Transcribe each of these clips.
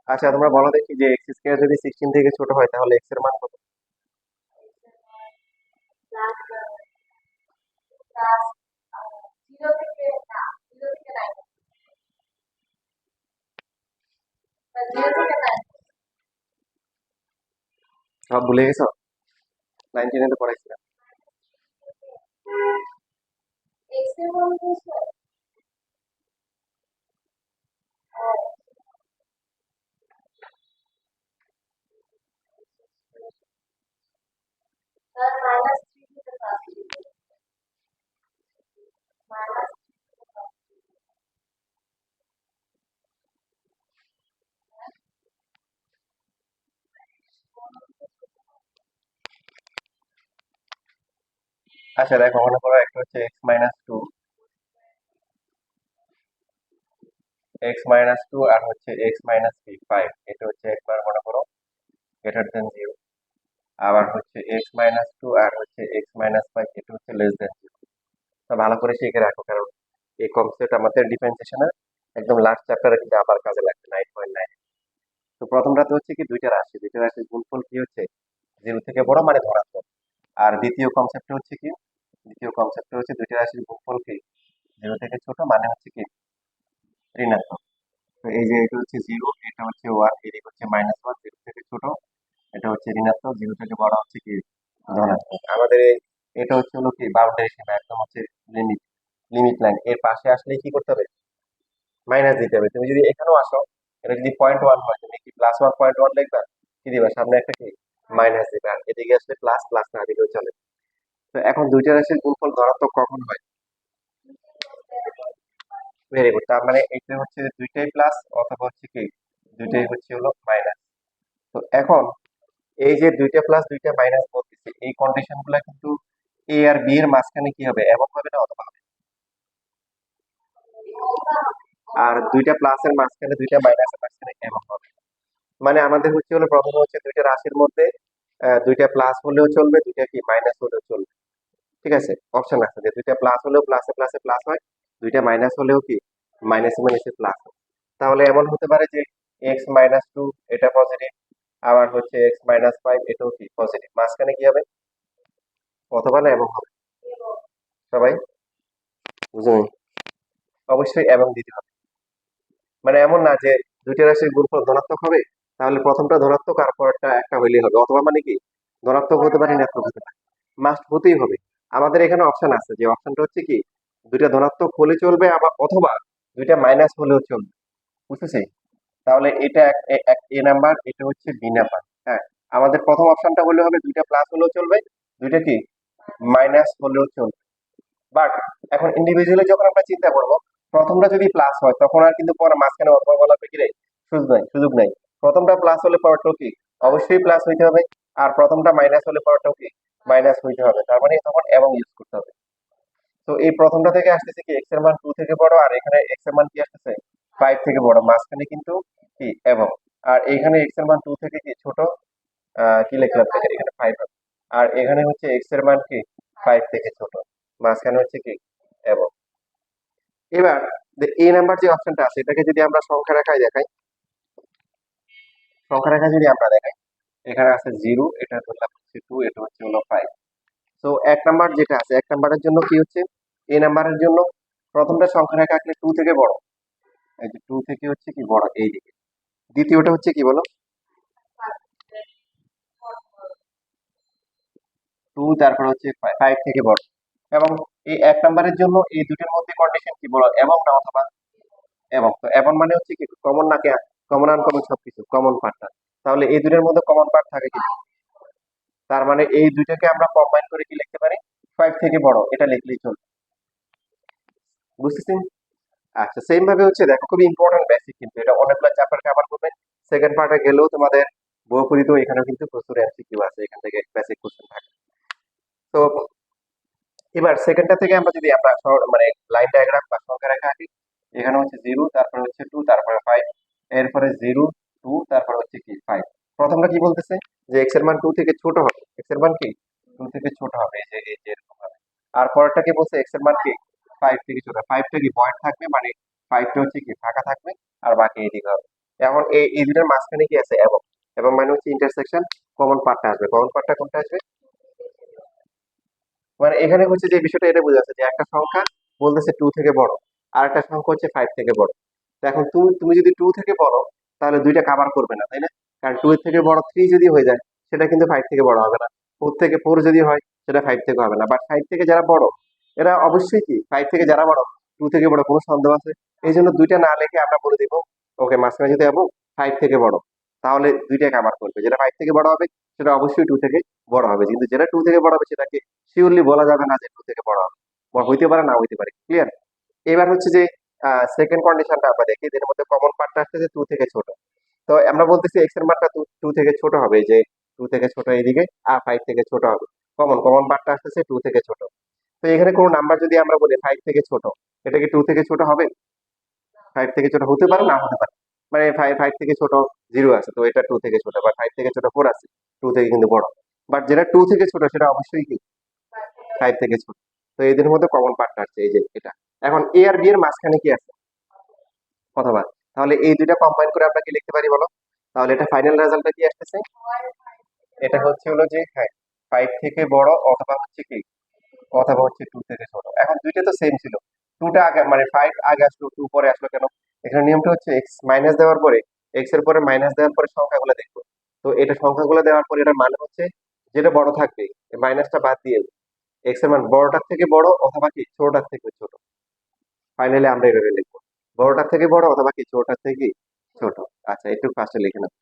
আচ্ছা তোমরা বলো দেখি যে এক্স স্কয়ার যদি 16 থেকে ছোট হয় তাহলে এক্স এর মান কত? সব ভুলে গেছো? 9 10 তো পড়াইছিলাম। আচ্ছা দেখো মনে করো একটা হচ্ছে x-2, x-2 আর হচ্ছে x-5, এটা হচ্ছে একবার মনে করো গ্রেটার দেন 0। আবার হচ্ছে x-2 আর হচ্ছে x-5, এটা হচ্ছে লেস দেন 0। তো ভালো করে শিখে রাখো, কারণ এই কনসেপ্ট আমাদের ডিফারেন্সিয়েশনের একদম লাস্ট চ্যাপ্টারে কিন্তু আবার কাজে লাগবে 9.9। তো প্রথমটাতে হচ্ছে কি দুইটা রাশির গুণফল কি হচ্ছে 0 থেকে বড় মানে ধনাত্মক। আর দ্বিতীয় কনসেপ্ট হচ্ছে দুইটা রাশির গুণফল কি 0 থেকে ছোট মানে হচ্ছে কি ঋণাত্মক। তো এই যে এটা হচ্ছে 0, এটা হচ্ছে 1, এদিকে হচ্ছে -1, 0 থেকে ছোট এটা হচ্ছে ঋণাত্মক, 0 থেকে বড় হচ্ছে কি ধনাত্মক। আমাদের এটা হচ্ছে হলো কি বাউন্ডারি সীমা, একদম হচ্ছে লিমিট লিমিট লাইন। এর পাশে আসলে কি করতে হবে? মাইনাস দিতে হবে। তুমি যদি এখানেও আসো, এটা যদি 0.1 হয় তুমি কি +1.1 লিখবা? কি দিবা? সামনে একটা কি মাইনাস দিবা। আর এদিকে আসলে প্লাস প্লাস না দিলেও চলে। তো এখন দুইটা রাশির গুণফল ধনাত্মক কখন হয়? Very good. তার মানে এটা হচ্ছে দুইটাই প্লাস অথবা হচ্ছে কি দুইটাই হচ্ছে হলো মাইনাস। তো এখন এই যে দুইটা প্লাস দুইটা মাইনাস বলতেছি, এই কন্ডিশন গুলা কিন্তু এ আর বি এর মাঝখানে কি হবে? এমন হবে না অথবা হবে? আর দুইটা প্লাসের মাঝখানে দুইটা মাইনাসের মাঝখানে এমন হবে। মানে আমাদের হচ্ছে হলো প্রথমে হচ্ছে দুইটা রাশির মধ্যে দুইটা প্লাস হলেও চলবে, দুইটা কি মাইনাস হলেও চলবে। ঠিক আছে, অপশন আছে যে দুইটা প্লাস হলেও প্লাসে প্লাসে প্লাস হয়, দুইটা মাইনাস হলেও কি মাইনাসে মাইনাসে প্লাস হয়। তাহলে এমন হতে পারে যে x-2 এটা পজিটিভ, আবার হচ্ছে x-5 এটাও কি পজিটিভ, মাঝখানে কি হবে? অথবা না এবং হবে? সবাই বুঝুন, অবশ্যই এবং দিতে হবে। মানে এমন না যে দুইটা রাশির গুণফল ধনাত্মক হবে তাহলে প্রথমটা ধনাত্মক আর পরেরটা একটা হইলেই হবে, অথবা মানে কি ধনাত্মক হতে পারে ঋণাত্মক হতে পারে, মাস্ট হতেই হবে। আমাদের এখানে অপশন আছে, যে অপশনটা হচ্ছে কি দুইটা ধনাত্মক হলে চলবে, আবার অথবা দুইটা মাইনাস হলেও চলবে। বুঝতেছি? তাহলে এটা এ নাম্বার, এটা হচ্ছে বি নাম্বার। হ্যাঁ, আমাদের প্রথম অপশনটা হলে হবে দুইটা প্লাস হলেও চলবে, দুইটা কি মাইনাস হলেও চলবে। বাট এখন ইন্ডিভিজুয়ালি যখন আমরা চিন্তা করব, প্রথমটা যদি প্লাস হয় তখন আর কিন্তু পরে মাঝখানে অথবা বলার কি রে সুযোগ নাই। প্রথমটা প্লাস হলে পরেরটাও কি অবশ্যই প্লাস হইতে হবে, আর প্রথমটা মাইনাস হলে পরেরটাও কি মাইনাস হইতে হবে। তার মানে তখন এবং ইউজ করতে হবে। তো এই প্রথমটা থেকে আসতেছে কি এক্স এর মান 2 থেকে বড়, আর এখানে এক্স এর মান কি আসতেছে 5 থেকে বড়, মাঝখানে কিন্তু কি এবং। আর এখানে এক্স এর মান 2 থেকে কি ছোট, কি লিখলাম দেখেন এখানে 5 আছে। আর এখানে হচ্ছে এক্স এর মান কি 5 থেকে ছোট, মাঝখানে হচ্ছে কি এবং। এবার এই নাম্বার যে অপশনটা আছে এটাকে যদি আমরা সংখ্যা রেখায় দেখাই, সংখ্যা রেখায় যদি আমরা দেখাই, এখানে আছে 0, এটা ধরলাম হচ্ছে 2, এটা হচ্ছে হলো 5। তো এক নাম্বার যেটা আছে, এক নাম্বারের জন্য কি হচ্ছে এই নাম্বারের জন্য প্রথমটা সংখ্যা রেখা আঁকলে 2 থেকে বড়, এই যে 2 থেকে হচ্ছে কি বড় এই দিকে। দ্বিতীয়টা হচ্ছে কি বলো, 2 তারপর হচ্ছে 5 থেকে বড়। এবং এই এক নাম্বারের জন্য এই দুটোর মধ্যে কন্ডিশন কি বড় এবং না অথবা এবং। তো এবং মানে হচ্ছে কি কমন নাকি কমন আনকমন সবকিছু কমন পার্টটা। তাহলে এই দুটোর মধ্যে কমন পার্ট থাকে কি? তার মানে এই দুইটাকে আমরা কম্বাইন করে কি লিখতে পারি? 5 থেকে বড় এটা লিখলেই চলবে। বুঝতেছেন? আচ্ছা সেম ভাবে হচ্ছে দেখো, খুবই ইম্পর্টেন্ট বেসিক, কিন্তু এটা অনেকগুলো চ্যাপ্টার কভার করবে। সেকেন্ড পার্টে গেলেও তোমাদের বহুপরিচিত, এখানেও কিন্তু প্রচুর এমসিকিউ আছে, এখান থেকে বেসিক কোশ্চেন থাকে। তো এবার সেকেন্ডটা থেকে আমরা যদি আমরা মানে লাইন ডায়াগ্রাম বা সংখ্যা রেখা আঁকি, এখানে হচ্ছে 0, তারপরে হচ্ছে 2, তারপরে 5, এরপরে 0, 2, তারপরে হচ্ছে কি 5। প্রথমটা কি বলতেছে যে এক্স এর মান 2 থেকে ছোট হবে, এক্স এর মান কি 2 থেকে ছোট হবে, এই যে এরকম হবে। আর পরেরটা কি বলছে এক্স এর মান কি 5 থেকে ছোট, 5টা কি ভয়েড থাকবে, মানে 5টা হচ্ছে কি ফাঁকা থাকবে, আর বাকি এদিকে হবে। এখন এই দুটার মাঝখানে কি আছে, এবং এবং মানে হচ্ছে ইন্টারসেকশন, কমন পার্টটা আসবে, কমন পার্টটা কোনটা আসবে, মানে এখানে হচ্ছে যে বিষয়টা এটা বোঝা যাচ্ছে যে একটা সংখ্যা বলতেছে টু থেকে বড়, আর একটা সংখ্যা হচ্ছে ফাইভ থেকে বড়। তো এখন তুমি তুমি যদি টু থেকে বড়, তাহলে দুইটা কাভার করবে না, তাই না? কারণ টু এর থেকে বড় থ্রি যদি হয়ে যায়, সেটা কিন্তু ফাইভ থেকে বড় হবে না। ফোর থেকে ফোর যদি হয়, সেটা ফাইভ থেকে হবে না। বাট ফাইভ থেকে যারা বড়, এরা অবশ্যই কি ফাইভ থেকে যারা বড়, টু থেকে বড়, কোনো সন্দেহ আছে? এই জন্য দুইটা না লিখে আমরা বলে দিব ওকে মাঝখানে যদি এবং ফাইভ থেকে বড়, তাহলে দুইটা কাভার করবে। যেটা ফাইভ থেকে বড় হবে, সেটা অবশ্যই টু থেকে বড় হবে, কিন্তু যেটা টু থেকে বড় হবে সেটাকে শিওরলি বলা যাবে না যে টু থেকে বড় হবে। বড় হইতে পারে, না হইতে পারে। ক্লিয়ার? এবার হচ্ছে যে সেকেন্ড কন্ডিশনটা আমরা দেখি, এর মধ্যে কমন পার্টটা আসছে টু থেকে ছোট। তো আমরা বলতেছি এক্স এর মানটা টু থেকে ছোট হবে, এই যে টু থেকে ছোট এইদিকে, আর ফাইভ থেকে ছোট হবে। কমন কমন পার্টটা আসতেছে টু থেকে ছোট। তো এখানে কোনো নাম্বার যদি আমরা বলি ফাইভ থেকে ছোট, এটা কি টু থেকে ছোট হবে? ফাইভ থেকে ছোট হতে পারে, না হতে পারে। মানে ফাইভ ফাইভ থেকে ছোট জিরো আছে, তো এটা টু থেকে ছোট। বা ফাইভ থেকে ছোট ফোর আছে, টু থেকে কিন্তু বড়। বাট যেটা টু থেকে ছোট সেটা অবশ্যই কি ফাইভ থেকে ছোট। তো এদের মধ্যে কমন পার্টটা আছে এই যে এটা। এখন এ আর বি এর মাঝখানে কি আছে? অথবা, তাহলে এই দুইটা কম্বাইন করে আমরা কি লিখতে পারি বলো? তাহলে এটা ফাইনাল রেজাল্টটা কি আসতেছে? এটা হচ্ছে হলো যে হ্যাঁ, ফাইভ থেকে বড়, অথবা হচ্ছে কি, অথবা হচ্ছে টু থেকে ছোট। এখন দুইটা তো সেম ছিল, টুটা আগে মানে ফাইভ আগে আসলো, টু পরে আসলো কেন? এখানে নিয়মটা হচ্ছে এক্স মাইনাস দেওয়ার পরে, এক্স এর পরে মাইনাস দেওয়ার পরে সংখ্যাগুলো দেখবো। তো এটা সংখ্যাগুলো দেওয়ার পরে এটার মানে হচ্ছে যেটা বড় থাকবে, মাইনাসটা বাদ দিয়ে এক্স এর মান বড়টার থেকে বড়, অথবা কি ছোটটার থেকে ছোট। ফাইনালি আমরা এভাবে লিখবো, বড়টার থেকে বড়, অথবা কি ছোটটার থেকে কি ছোট। আচ্ছা, একটু ফার্স্টে লিখে নাও।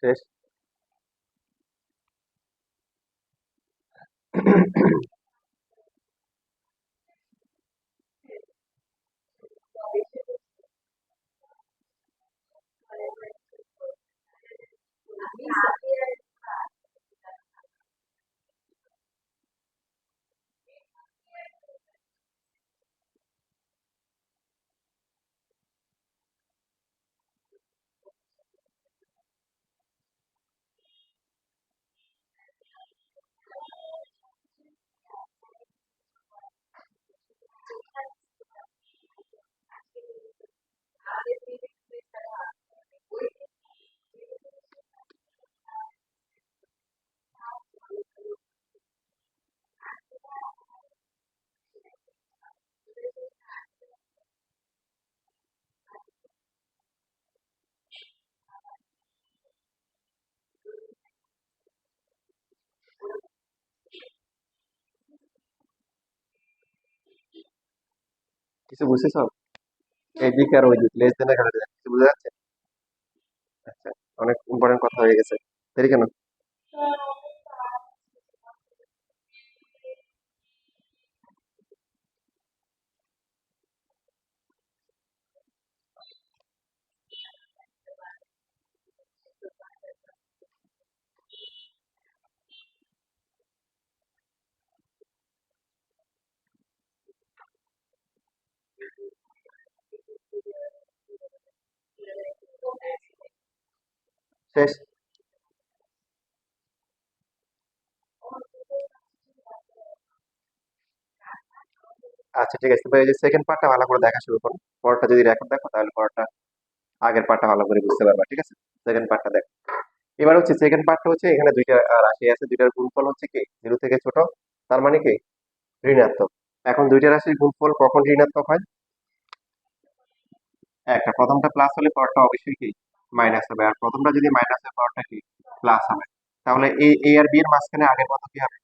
শেষ? কিছু বুঝতেছ? এই দিক আর ওই দিক লেস দেন এখানে কিছু বোঝা যাচ্ছে? আচ্ছা, অনেক ইম্পর্টেন্ট কথা হয়ে গেছে। দেরি কেন? শেষ? আচ্ছা ঠিক আছে, তবে এই যে সেকেন্ড পার্টটা ভালো করে দেখা শুরু করো। পরেরটা যদি রেকর্ড দেখো তাহলে পরেরটা আগের পার্টটা ভালো করে বুঝতে পারবা, ঠিক আছে? সেকেন্ড পার্টটা দেখো। এবার হচ্ছে সেকেন্ড পার্টটা হচ্ছে এখানে দুইটা রাশি আছে, দুইটার গুণফল হচ্ছে কি জিরো থেকে ছোট, তার মানে কি ঋণাত্মক। এখন দুইটা রাশির গুণফল কখন ঋণাত্মক হয়? একটা প্রথমটা প্লাস হলে পরেরটা অবশ্যই কি মাইনাস হবে, আর প্রথমটা যদি মাইনাস হয় পরেরটা কি প্লাস হবে। তাহলে এই এ আর বি এর মাঝখানে আগের মতো কি হবে?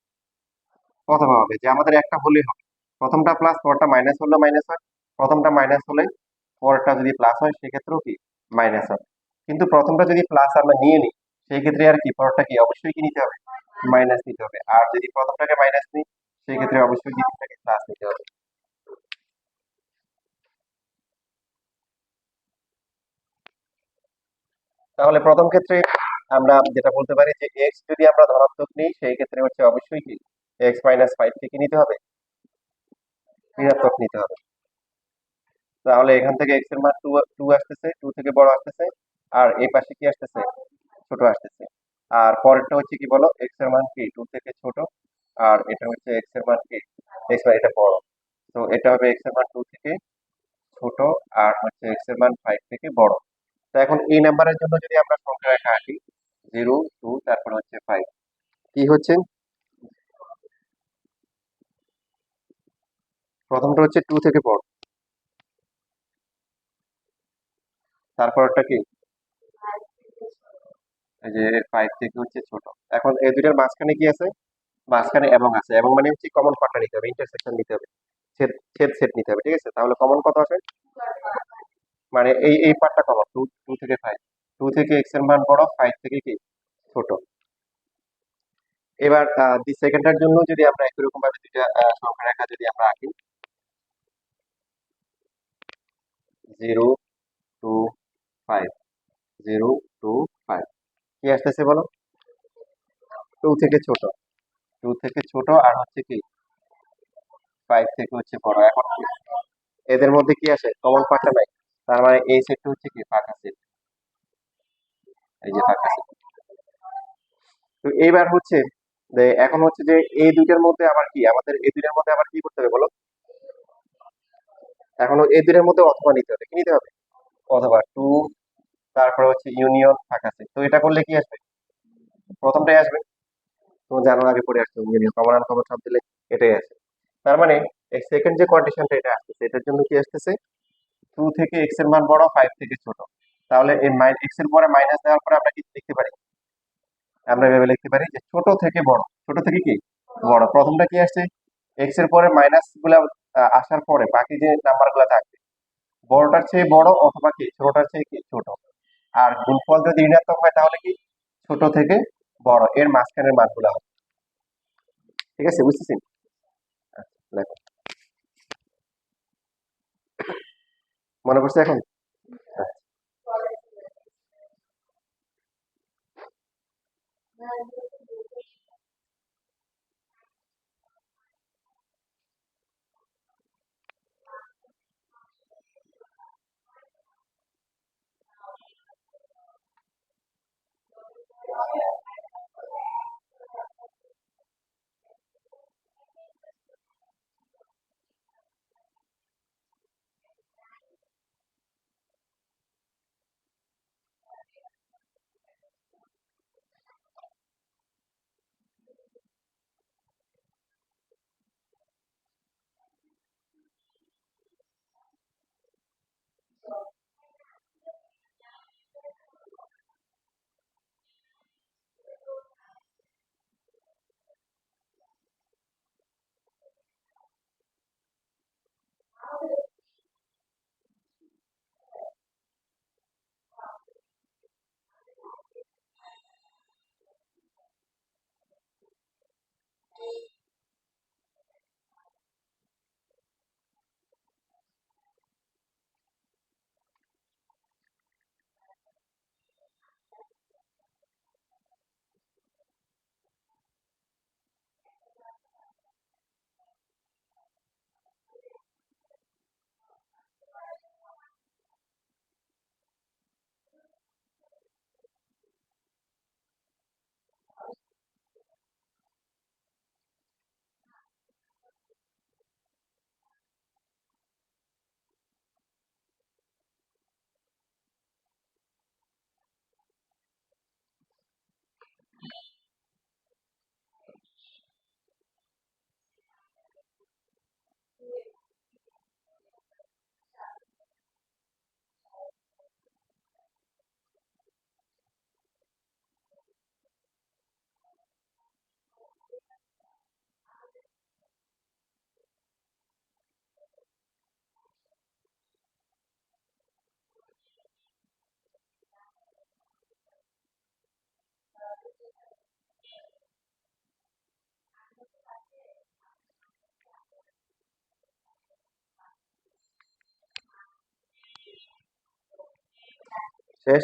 অথবা হবে, যে আমাদের একটা হলেই হবে। প্রথমটা প্লাস পরেরটা মাইনাস হলে মাইনাস হয়, প্রথমটা মাইনাস হলে পরেরটা যদি প্লাস হয় সেক্ষেত্রেও কি মাইনাস হবে। কিন্তু প্রথমটা যদি প্লাস আমরা নিয়ে নিই সেই ক্ষেত্রে আর কি পরেরটা কি অবশ্যই কি নিতে হবে মাইনাস নিতে হবে, আর যদি প্রথমটাকে মাইনাস নিই সেই ক্ষেত্রে অবশ্যই দ্বিতীয়টাকে প্লাস নিতে হবে। তাহলে প্রথম ক্ষেত্রে আমরা যেটা বলতে পারি যে এক্স যদি আমরা ধনাত্মক নিই সেই ক্ষেত্রে হচ্ছে অবশ্যই কি এক্স মাইনাস ফাইভ থেকে নিতে হবে ঋণাত্মক নিতে হবে। তাহলে এখান থেকে এক্স এর মান টু টু আসতেছে, টু থেকে বড় আসতেছে, আর এই পাশে কি আসতেছে ছোট আসতেছে। আর পরেরটা হচ্ছে কি বলো, এক্স এর মান কি টু থেকে ছোট, আর এটা হচ্ছে এক্স এর মান কি এক্স মান এটা বড়। তো এটা হবে এক্স এর মান টু থেকে ছোট, আর হচ্ছে এক্স এর মান ফাইভ থেকে বড়। তো এখন এই নাম্বারের জন্য যদি আমরা সংখ্যা রেখা আঁকি, জিরো টু তারপর হচ্ছে ফাইভ, কি হচ্ছে প্রথমটা হচ্ছে টু থেকে বড়, তারপরটা কি এই যে ফাইভ থেকে হচ্ছে ছোট। এখন এই দুইটার মাঝখানে কি আছে? মাঝখানে এবং আছে, এবং মানে হচ্ছে কমন পার্টটা নিতে হবে, ইন্টারসেকশন নিতে হবে, ছেদ ছেদ সেট নিতে হবে, ঠিক আছে? তাহলে কমন কত আসে? মানে এই পার্টটা কমন, টু টু থেকে ফাইভ, টু থেকে এক্স এর মান বড়, ফাইভ থেকে কি ছোট। এবার দি সেকেন্ডটার জন্য যদি আমরা একই রকম ভাবে দুইটা সংখ্যা রেখা যদি আমরা আঁকি, zero to five, zero to five, কি আসতেছে বলো? টু থেকে ছোট, টু থেকে ছোট, আর হচ্ছে কি ফাইভ থেকে হচ্ছে বড়। এখন কি এদের মধ্যে কি আসে? কমন পার্টটা নাই, তার মানে এই সেটটা হচ্ছে কি ফাঁকা সেট, এই যে ফাঁকা সেট। তো এইবার হচ্ছে যে এখন হচ্ছে যে এই দুইটার মধ্যে আবার কি আমাদের এই দুইটার মধ্যে আবার কি করতে হবে বলো? এখন এই দুইটার মধ্যে অথবা নিতে হবে, কি নিতে হবে? অথবা টু, তারপরে হচ্ছে ইউনিয়ন ফাঁকা সেট। তো এটা করলে কি আসবে? প্রথমটাই আসবে, তো জানার আগে পড়ে আসছে ইউনিয়ন, কমন আনকমন সব দিলে এটাই আসে। তার মানে এই সেকেন্ড যে কন্ডিশনটা এটা আসতেছে, এটার জন্য কি আসতেছে? টু থেকে এক্স এর মান বড়, ফাইভ থেকে ছোট। তাহলে এই এক্স এর পরে মাইনাস দেওয়ার পরে আমরা কি লিখতে পারি? আমরা এভাবে লিখতে পারি যে ছোট থেকে বড়, ছোট থেকে কি বড়। প্রথমটা কি আসছে? এক্স এর পরে মাইনাস গুলা আসার পরে বাকি যে নাম্বার গুলা থাকবে বড়টার চেয়ে বড় অথবা কি ছোটটার চেয়ে কি ছোট। আর গুণফল যদি ঋণাত্মক হয় তাহলে কি ছোট থেকে বড় এর মাঝখানের মানগুলা হবে। ঠিক আছে, বুঝতেছি? আচ্ছা, লেখো। মনে পড়ছে এখন? আচ্ছা। শেষ।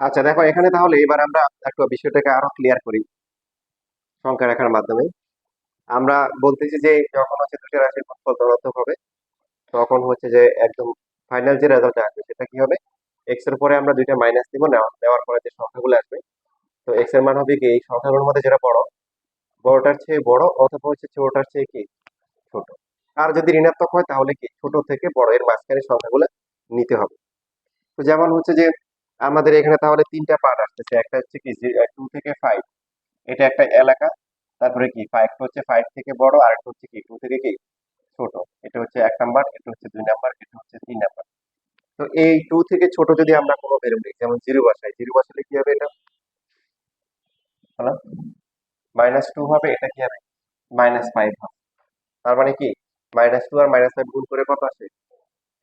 আচ্ছা দেখো এখানে তাহলে এবার আমরা একটু বিষয়টাকে আরো ক্লিয়ার করি সংখ্যা রাখার মাধ্যমে। আমরা বলতেছি যে যখন হচ্ছে দুটো রাশির গুণফল ধনাত্মক হবে তখন হচ্ছে যে একদম ফাইনাল যে রেজাল্ট আসবে সেটা কি হবে, এক্স এর পরে আমরা দুইটা মাইনাস দিব, নেওয়ার পরে যে সংখ্যাগুলো আসবে, তো এক্স এর মান হবে কি এই সংখ্যাগুলোর মধ্যে যেটা বড়, বড়টার চেয়ে বড় অথবা হচ্ছে ছোটটার চেয়ে কি ছোট। আর যদি ঋণাত্মক হয় তাহলে কি ছোট থেকে বড় এর মাঝখানে সংখ্যাগুলো নিতে হবে। তো যেমন হচ্ছে যে আমাদের এখানে তাহলে তিনটা পার্ট আসতেছে, একটা হচ্ছে কি 2 থেকে 5, এটা একটা এলাকা। তারপরে কি ফাইভটা হচ্ছে 5 থেকে বড়, আর একটা হচ্ছে কি 2 থেকে কি ছোট। এটা হচ্ছে 1 নাম্বার, এটা হচ্ছে 2 নাম্বার, এটা হচ্ছে 3 নাম্বার। তো এই 2 থেকে ছোট যদি আমরা কোনো ভ্যালু নিই, যেমন জিরো বসাই, জিরো বসালে কি হবে, এটা হলো -2 হবে, এটা কি হবে -5 হবে। তার মানে কি -2 আর -5 গুণ করে কত আসে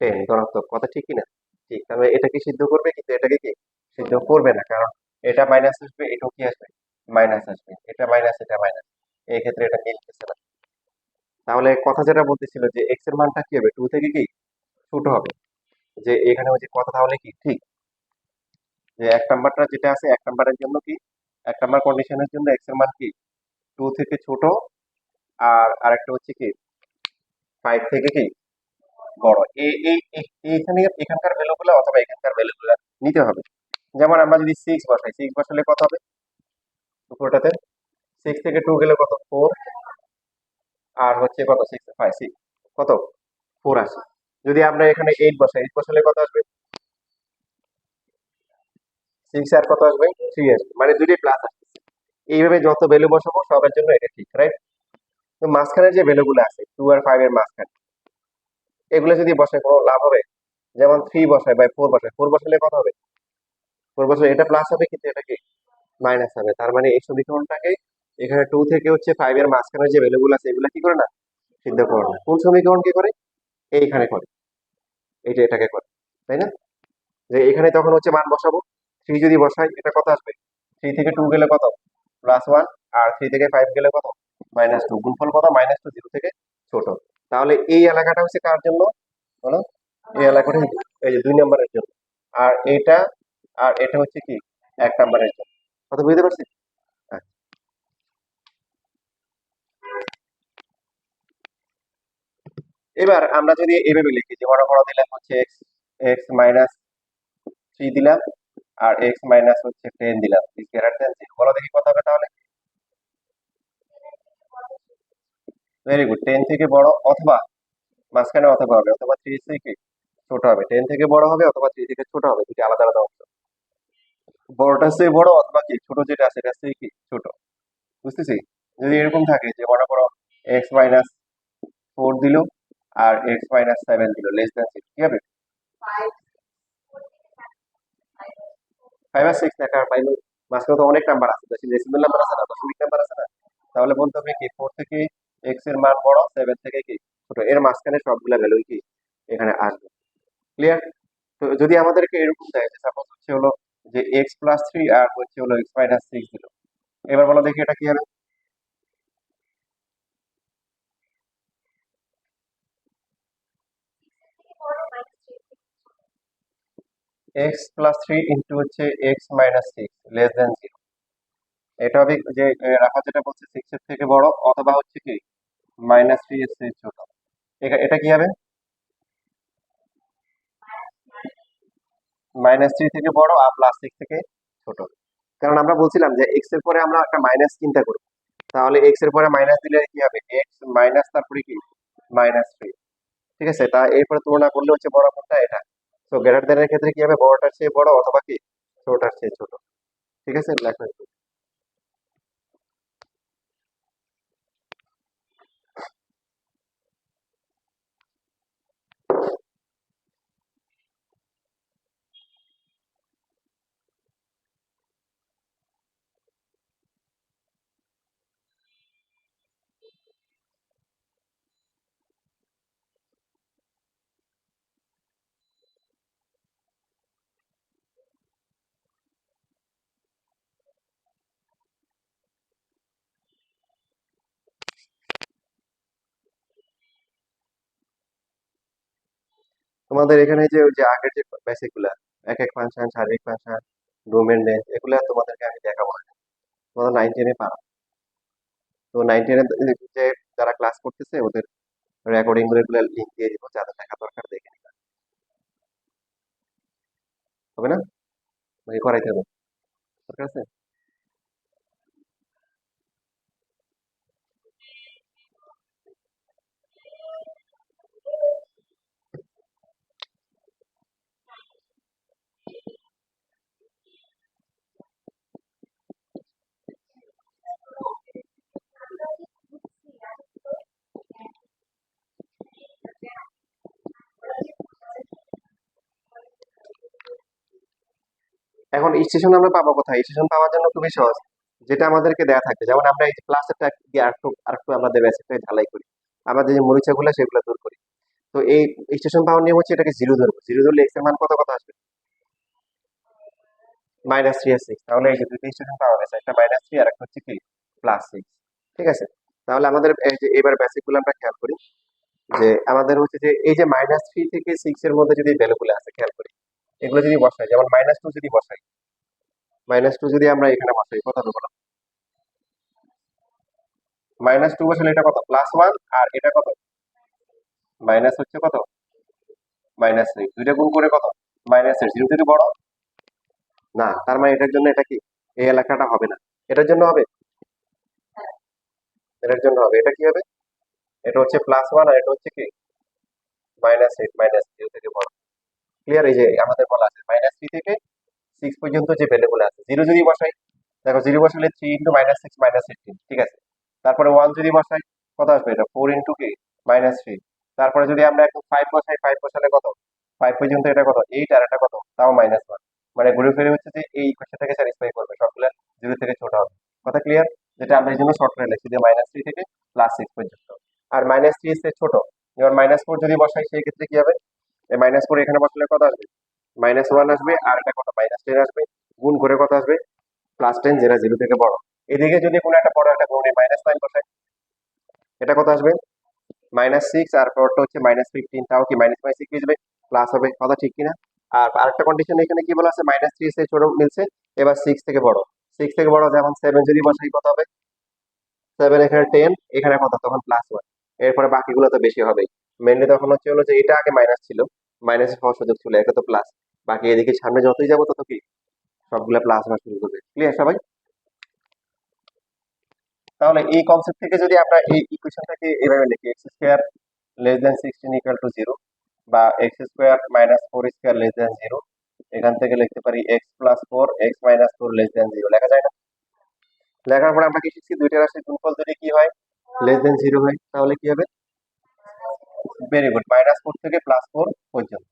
10 ধনাত্মক, কথা ঠিক কিনা? ঠিক। তাহলে এটাকে সিদ্ধ করবে কিন্তু এটাকে কি সিদ্ধ করবে না, কারণ এটা মাইনাস আসবে, এটাও কি আসবে মাইনাস আসবে, এটা মাইনাস এটা মাইনাস, এই ক্ষেত্রে এটা মিলতেছে না। তাহলে কথা যেটা বলতেছিল যে এক্স এর মানটা কি হবে 2 থেকে কি ছোট হবে, যে এখানে ওই যে কথা তাহলে কি ঠিক, যে 1 নাম্বারটা যেটা আছে 1 নাম্বারের জন্য কি 1 নাম্বার কন্ডিশনের জন্য এক্স এর মান কি 2 থেকে ছোট, আর আরেকটা হচ্ছে কি 5 থেকে কি বড়। এইখানে এখানকার ভ্যালুগুলো অথবা এখানকার ভ্যালুগুলো নিতে হবে। যেমন আমরা যদি 6 বসাই, 6 বসালে কত হবে উপরটাতে, 6 থেকে 2 গেলে কত 4, আর হচ্ছে কত 6 5 6 কত 4 আসে। যদি আমরা এখানে 8 বসাই, 8 বসালে কত আসবে 6, আর কত আসবে 3 আসবে, মানে দুইটাই প্লাস আসবে। এইভাবে যত ভ্যালু বসাবো সবার জন্য এটা ঠিক, রাইট? তো মাঝখানের যে ভ্যালুগুলো আছে 2 আর 5 এর মাঝখানে, এগুলো যদি বসায় কোনো লাভ হবে? যেমন 3 বসায় বা 4 বসায়, 4 বসালে কত হবে 4 বসালে এটা প্লাস হবে কিন্তু এটা কি মাইনাস হবে। তার মানে এই সমীকরণটাকে এখানে 2 থেকে হচ্ছে 5 এর মাঝখানে যে ভ্যালুগুলো আছে এগুলো কি করে না সিদ্ধ করে না। কোন সমীকরণ কি করে এইখানে করে, এইটা এটাকে করে, তাই না? যে এখানে তখন হচ্ছে মান বসাবো, 3 যদি বসাই এটা কত আসবে, 3 থেকে 2 গেলে কত +1, আর 3 থেকে 5 গেলে কত, -2, গুণফল কত, -2, 0 থেকে ছোট। তাহলে এই এলাকাটা হচ্ছে কার জন্য বলো, এই এলাকাটা এই যে 2 নম্বরের জন্য, আর এটা আর এটা হচ্ছে কি 1 নম্বরের জন্য। কথা বুঝতে পারছি? আচ্ছা। এবার আমরা যদি এভাবে লিখি যে মনে করো দিলাম হচ্ছে x মাইনাস 3 দিলাম আর x মাইনাস হচ্ছে 10 দিলাম, ইজ গ্রেটার দ্যান 0, বলো দেখি কত হবে তাহলে। ভেরি গুড, 10 থেকে বড় অথবা মাঝখানে অথবা হবে, অথবা 3 থেকে ছোট হবে, 10 থেকে বড় হবে অথবা 3 থেকে ছোট হবে, দুটি আলাদা আলাদা অংশ। বড়টা চেয়ে বড় অথবা কি ছোট যেটা আছে এটা চেয়ে কি ছোট, বুঝতেছি? যদি এরকম থাকে যে মনে করো x মাইনাস 4 দিল আর x মাইনাস 7 দিল, লেস দ্যান 6, কি হবে? 5 আর 6 দেখা, মাঝখানে তো অনেক নাম্বার আছে, ডেসিমাল নাম্বার আছে না, দশমিক নাম্বার আছে না, তাহলে বলতে হবে কি 4 থেকে x এর মান বড়, 7 থেকে কি ছোট, এর মাঝখানে সবগুলা ভ্যালুই কি এখানে আসবে। ক্লিয়ার? তো যদি আমাদেরকে এরকম দেয় যে সাপোজ হচ্ছে হলো যে x প্লাস 3 আর হচ্ছে হলো x মাইনাস 6 দিল, এবার বলো দেখি এটা কি হবে। x প্লাস 3 ইন্টু হচ্ছে x মাইনাস 6 লেস দেন 0, এটা হবে যে রাখা যেটা বলছে 6 এর থেকে বড় অথবা হচ্ছে কি -3 এর চেয়ে ছোট। এটা কি হবে? -3 থেকে বড় আর +6 থেকে ছোট। কারণ আমরা বলছিলাম যে x এর পরে আমরা একটা মাইনাস চিন্তা করব, তাহলে x এর পরে মাইনাস দিলে কি হবে, x মাইনাস তারপরে কি -3, ঠিক আছে? তা এরপরে তুলনা করলে হচ্ছে বড় কোনটা, এটা। তো গ্রেটার দ্যান এর ক্ষেত্রে কি হবে, বড়টার চেয়ে বড় অথবা কি ছোটটার চেয়ে ছোট, ঠিক আছে? লেখো একটু। তোমাদের এখানে যে ওই যে আগের যে বেসিক গুলা, একক ফাংশন, শারীরিক ফাংশন, ডোমেন রেঞ্জ, এগুলা তোমাদেরকে আমি দেখাবো না, তোমাদের 9-10 পারো। তো 9-10 যে যারা ক্লাস করতেছে ওদের রেকর্ডিং গুলো লিংক দিয়ে দিব, যাদের দেখা দরকার দেখে নিবা, হবে না? নাকি করাইতে হবে? দরকার আছে? এখন স্টেশন আমরা পাবো কোথায়? স্টেশন পাওয়ার জন্য খুবই সহজ, যেটা আমাদেরকে দেয়া থাকে, যেমন আমরা এই যে ক্লাসেরটা দিয়ে আরেকটু আরেকটু আমাদের বেসিকটাকে ঝালাই করি, আমাদের যে মরিচাগুলো সেগুলো দূর করি। তো এই স্টেশন পাওয়ার নিয়ম হচ্ছে এটাকে জিরো ধরবো, জিরো ধরলে এক্স এর মান কত কত আসবে, -3 আর 6, তাহলে এই যে দুটো স্টেশন পাওয়া গেছে, একটা -3 আর একটা হচ্ছে কি +6, ঠিক আছে? তাহলে আমাদের এই যে এবার বেসিক গুলো আমরা খেয়াল করি, যে আমাদের হচ্ছে যে এই যে -3 থেকে 6 এর মধ্যে যদি ভ্যালুগুলো আছে খেয়াল করি, এগুলো যদি বসাই, যেমন -2 যদি বসাই, -2 যদি আমরা এখানে বসাই কত হবে বলো? -2 বসালে এটা কত, +1, আর এটা কত, মাইনাস হচ্ছে কত, -3, দুইটা গুণ করে কত, -8, 0 থেকে বড় না, তার মানে এটার জন্য এটা কি এই এলাকাটা হবে না, এটার জন্য হবে, এটার জন্য হবে, এটা কি হবে, এটা হচ্ছে +1 আর এটা হচ্ছে কি -8, -0 থেকে বড়। ক্লিয়ার? এই যে আমাদের বলা আছে -3 থেকে 6 পর্যন্ত যে ভ্যালুগুলো আছে, 0 যদি বসাই, দেখো 0 বসালে 3 ইন্টু -6 -18, ঠিক আছে? তারপরে 1 যদি বসাই কত আসবে, এটা 4 ইন্টু কি -3, তারপরে যদি আমরা এখন 5 বসাই, 5 বসালে কত, 5 পর্যন্ত এটা কত 8, আর এটা কত তাও -1, মানে ঘুরে ফিরে হচ্ছে যে এই ইকুয়েশনটাকে স্যাটিসফাই করবে, সবগুলা 0 থেকে ছোট হবে। কথা ক্লিয়ার? যেটা আমরা এই জন্য শর্ট করে লিখছি যে -3 থেকে +6 পর্যন্ত। আর -3 এর চেয়ে ছোট, যেমন -4 যদি বসাই সেই ক্ষেত্রে কি হবে, এই -4 এখানে বসালে কত আসবে, -1 আসবে, আর এটা কত -10 আসবে, গুণ করে কত আসবে, +10, যেটা 0 থেকে বড়, এদিকে যদি কোনো একটা বড় একটা গুণে -9 বসাই, এটা কত আসবে? -6, আর পরটা হচ্ছে -15, তাও কি মাইনাস মাইনাস কি আসবে? প্লাস হবে। কথা ঠিক কিনা? আর আরেকটা কন্ডিশন এখানে কি বলা আছে? -3 এর ছোট মিলছে, এবার 6 থেকে বড়। 6 থেকে বড়, যেমন 7 যদি বসাই কত হবে? 7, এখানে 10, এখানে কত? তখন +1। এরপরে বাকিগুলো তো বেশি হবেই। মেইনলি তখন হচ্ছে হলো যে এটা আগে মাইনাস ছিল, মাইনাসে হওয়ার সুযোগ ছিল, এটা তো প্লাস। বাকি এদিকে সামনে যতই যাবো তত কি সবগুলা প্লাস হওয়া শুরু করবে। ক্লিয়ার সবাই? তাহলে এই কনসেপ্ট থেকে যদি আমরা এই ইকুয়েশনটাকে এভাবে লিখি, x square less than 16 equal to 0, বা x square minus 4 square less than 0, এখান থেকে লিখতে পারি x plus 4 x minus 4 less than 0, লেখা যায় না? লেখার পরে আমরা কি শিখছি? দুইটা রাশির গুণফল যদি কি হয়? লেস দেন 0 হয়, তাহলে কি হবে? ভেরি গুড, -4 থেকে +4 পর্যন্ত।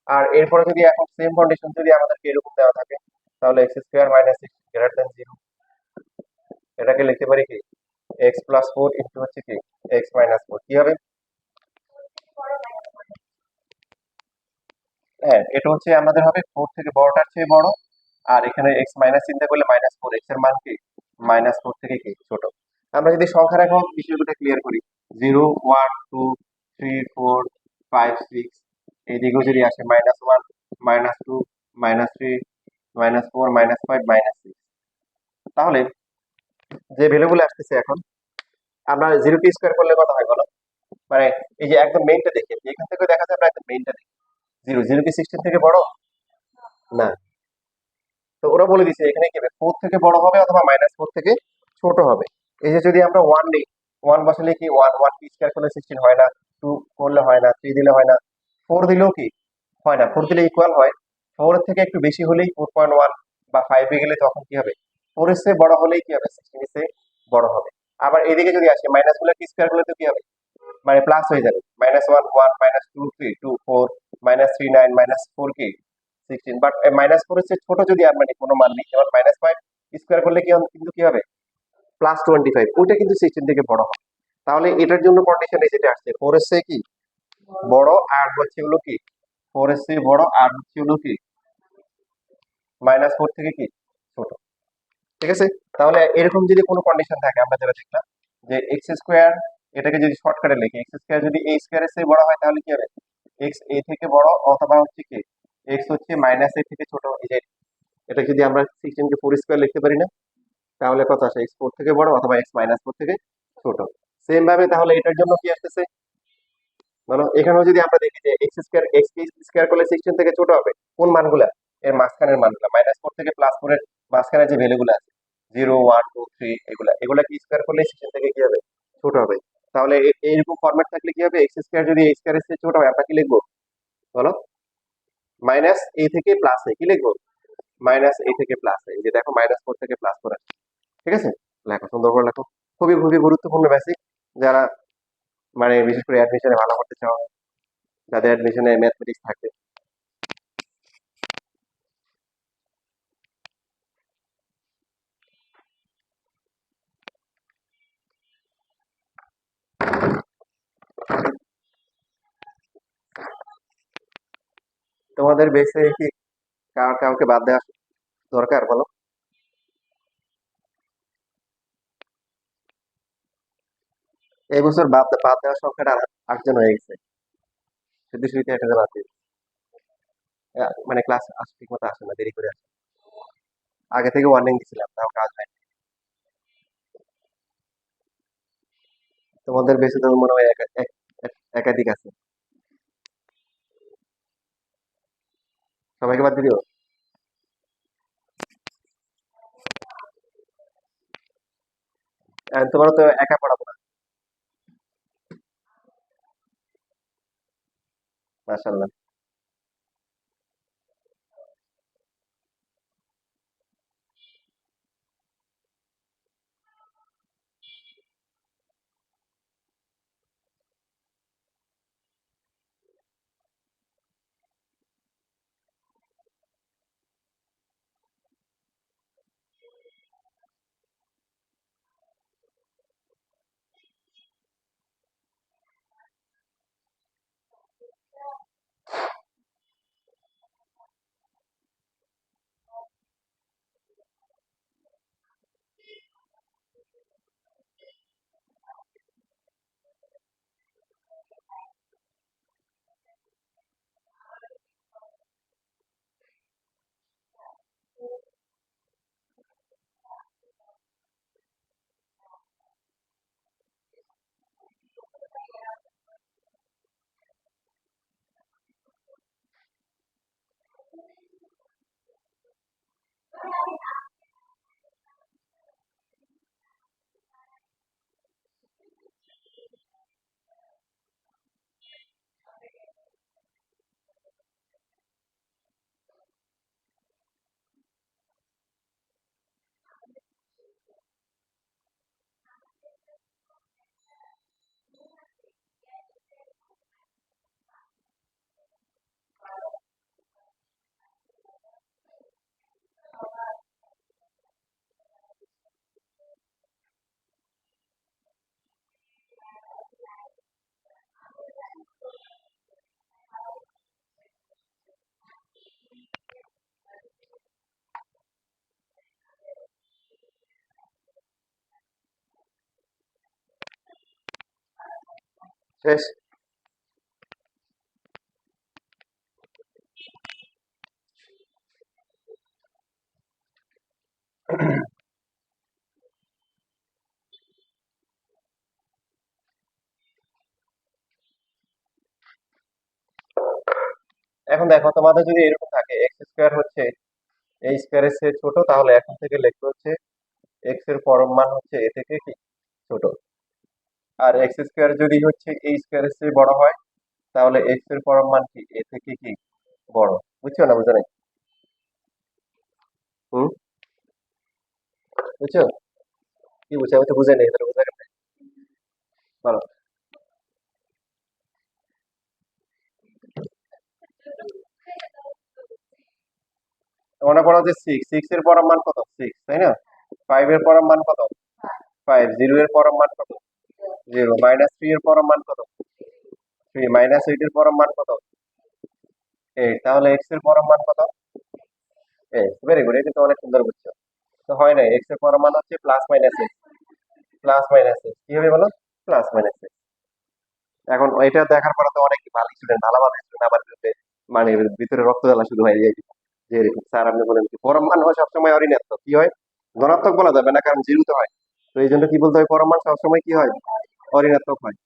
আর এরপরে যদি এখন সেম কন্ডিশন যদি আমাদেরকে এরকম দেওয়া থাকে, তাহলে x square minus 6 greater than 0, এটাকে লিখতে পারি কি এক্স প্লাস 4 ইন্টু হচ্ছে কি এক্স মাইনাস 4, কি হবে? হ্যাঁ, এটা হচ্ছে আমাদের হবে 4 থেকে বড়টার চেয়ে বড়, আর এখানে এক্স মাইনাস চিন্তা করলে -4, এক্স এর মান কি -4 থেকে কি ছোট। আমরা যদি সংখ্যা রেখা বিষয়টা ক্লিয়ার করি, 0, 1, 2, 3, 4, 5, 6, এইদিকেও যদি আসে -1, -2, -3, -4, -5, -6, তাহলে যে ভ্যালুগুলো আসতেছে এখন আমরা 0 কে স্কোয়ার করলে কত হয় বলো? মানে এই যে একদম মেইনটা দেখি, এখান থেকে দেখা যায় আমরা একদম মেইনটা দেখি, 0 কি 16 থেকে বড়? না। তো ওরা বলে দিছে এখানে কি হবে? 4 থেকে বড় হবে অথবা -4 থেকে ছোট হবে। এই যে যদি আমরা 1 নেই, 1 বসালে কি 1 কি স্কয়ার করলে 16 হয় না, 2 করলে হয় না, 3 দিলে হয় না, 4 দিলেও কি হয় না, 4 দিলে ইকুয়াল হয়। 4 এর থেকে একটু বেশি হলেই 4.1 বা 5 এ গেলে তখন কি হবে? 4 এর চেয়ে বড় হলেই কি হবে? 16 এর চেয়ে বড় হবে। আবার এদিকে যদি আসে মাইনাস গুলো কি স্কয়ার করলে তো কি হবে? মানে প্লাস হয়ে যাবে। -1 1, -2 3 2 4, -3 9, -4 কি 16, বাট -4 এর চেয়ে ছোট যদি আমরা নিই কোনো মান নেই, যেমন -5 স্কয়ার করলে কি কিন্তু কি হবে? +25, ওইটা কিন্তু 16 থেকে বড় হবে। তাহলে এটার জন্য কন্ডিশন এই যেটা আসছে, 4 এর চেয়ে কি বড়, আর হচ্ছে হলো কি 4 এর চেয়ে বড়, আর হচ্ছে হলো কি -4 থেকে কি ছোট। ঠিক আছে? তাহলে এরকম যদি কোনো কন্ডিশন থাকে, আমরা যেটা দেখলাম যে এক্স স্কোয়ার, এটাকে যদি শর্টকাটে লিখি, এক্স স্কোয়ার যদি এ স্কোয়ারের চেয়ে বড় হয় তাহলে কি হবে? এক্স এ থেকে বড়, অথবা হচ্ছে কি এক্স হচ্ছে -a থেকে ছোট। এই যে এটা যদি আমরা 16 কে 4 স্কোয়ার লিখতে পারি না, তাহলে কত আসে? এক্স 4 থেকে বড় অথবা এক্স -4 থেকে ছোট। সেম ভাবে তাহলে এটার জন্য কি আসতেছে বলো? এখানেও যদি আমরা দেখি যে এক্স স্কোয়ার করলে 16 থেকে ছোট হবে, কোন মানগুলা? এর মাঝখানের মানগুলা, -4 থেকে +4 এর মাঝখানে যে ভ্যালুগুলো আছে, 0 1 2 3, এগুলা এগুলা কি স্কোয়ার করলে 16 থেকে কি হবে? ছোট হবে। তাহলে এইরকম ফরম্যাট থাকলে কি হবে? এক্স স্কোয়ার যদি এ স্কোয়ার এর চেয়ে ছোট হয়, আমরা কি লিখবো বলো? -a থেকে +a, কি লিখবো? -a থেকে +a। এই যে দেখো -4 থেকে +4 আসছে। ঠিক আছে? লেখো, সুন্দর করে লেখো। খুবই খুবই গুরুত্বপূর্ণ বেসিক, যারা মানে বিশেষ করে অ্যাডমিশনে ভালো করতে চাও, যাদের অ্যাডমিশনে ম্যাথমেটিক্স থাকবে। তোমাদের বেসে কি কাউকে বাদ দেওয়া দরকার বলো? এই বছর বাদ বাদ দেওয়ার সংখ্যাটা 8 জন হয়ে গেছে। শুধু শুধু একটা জন বাদ দিয়েছে। মানে ক্লাস ঠিক মতো আসে না, দেরি করে আসে। আগে থেকে ওয়ার্নিং দিছিলাম, তাও কাজ হয় না। তোমাদের বেসে তো মনে হয় একাধিক আছে। সবাইকে বাদ দিও। তোমারও তো একা পড়াবো না। মাশাআল্লাহ। শেষ। এখন দেখো তোমাদের যদি এরকম থাকে এক্স স্কোয়ার হচ্ছে এই স্কোয়ারের চেয়ে ছোট, তাহলে এখন থেকে লিখতে হচ্ছে এক্স এর পরম মান হচ্ছে এ থেকে কি ছোট। আর এক্স স্কোয়ার যদি হচ্ছে এই স্কোয়ারের চেয়ে বড় হয়, তাহলে এক্স এর পরম মান কি এ থেকে কি বড়। বুঝছো না বুঝো নাই? হুম, বুঝছো? কি বুঝছো? আমি তো বুঝে নেই, তাহলে বুঝা কেমনে? বলো। মনে করো যে সিক্স, সিক্স এর পরম মান কত? সিক্স, তাই না? ফাইভ এর পরম মান কত? ফাইভ। জিরো এর পরম মান কত? জিরো। মাইনাস থ্রি এর পরম মান কত? থ্রি। মাইনাস এইট এর পরম মান কত? এইট। তাহলে এক্স এর পরম মান কত? এইট। ভেরি গুড, এটা কিন্তু অনেক সুন্দর বুঝছো। তো হয় না, এক্স এর পরম মান হচ্ছে plus minus x. Plus minus x কি হবে বলো? Plus minus x. এখন এটা দেখার পরে তো অনেক ভালো স্টুডেন্ট, ভালো ভালো স্টুডেন্ট আবার ভিতরে মানে ভিতরে রক্ত জ্বালা শুরু হয়ে যায় যে এরকম স্যার আপনি বলেন কি পরম মান হয় সবসময় অঋণাত্মক, কি হয়? ধনাত্মক বলা যাবে না, কারণ জিরো তো হয়। তো এই জন্য কি বলতে হয়, পরম মান সবসময় কি হয়? অঋণাত্মক হয়।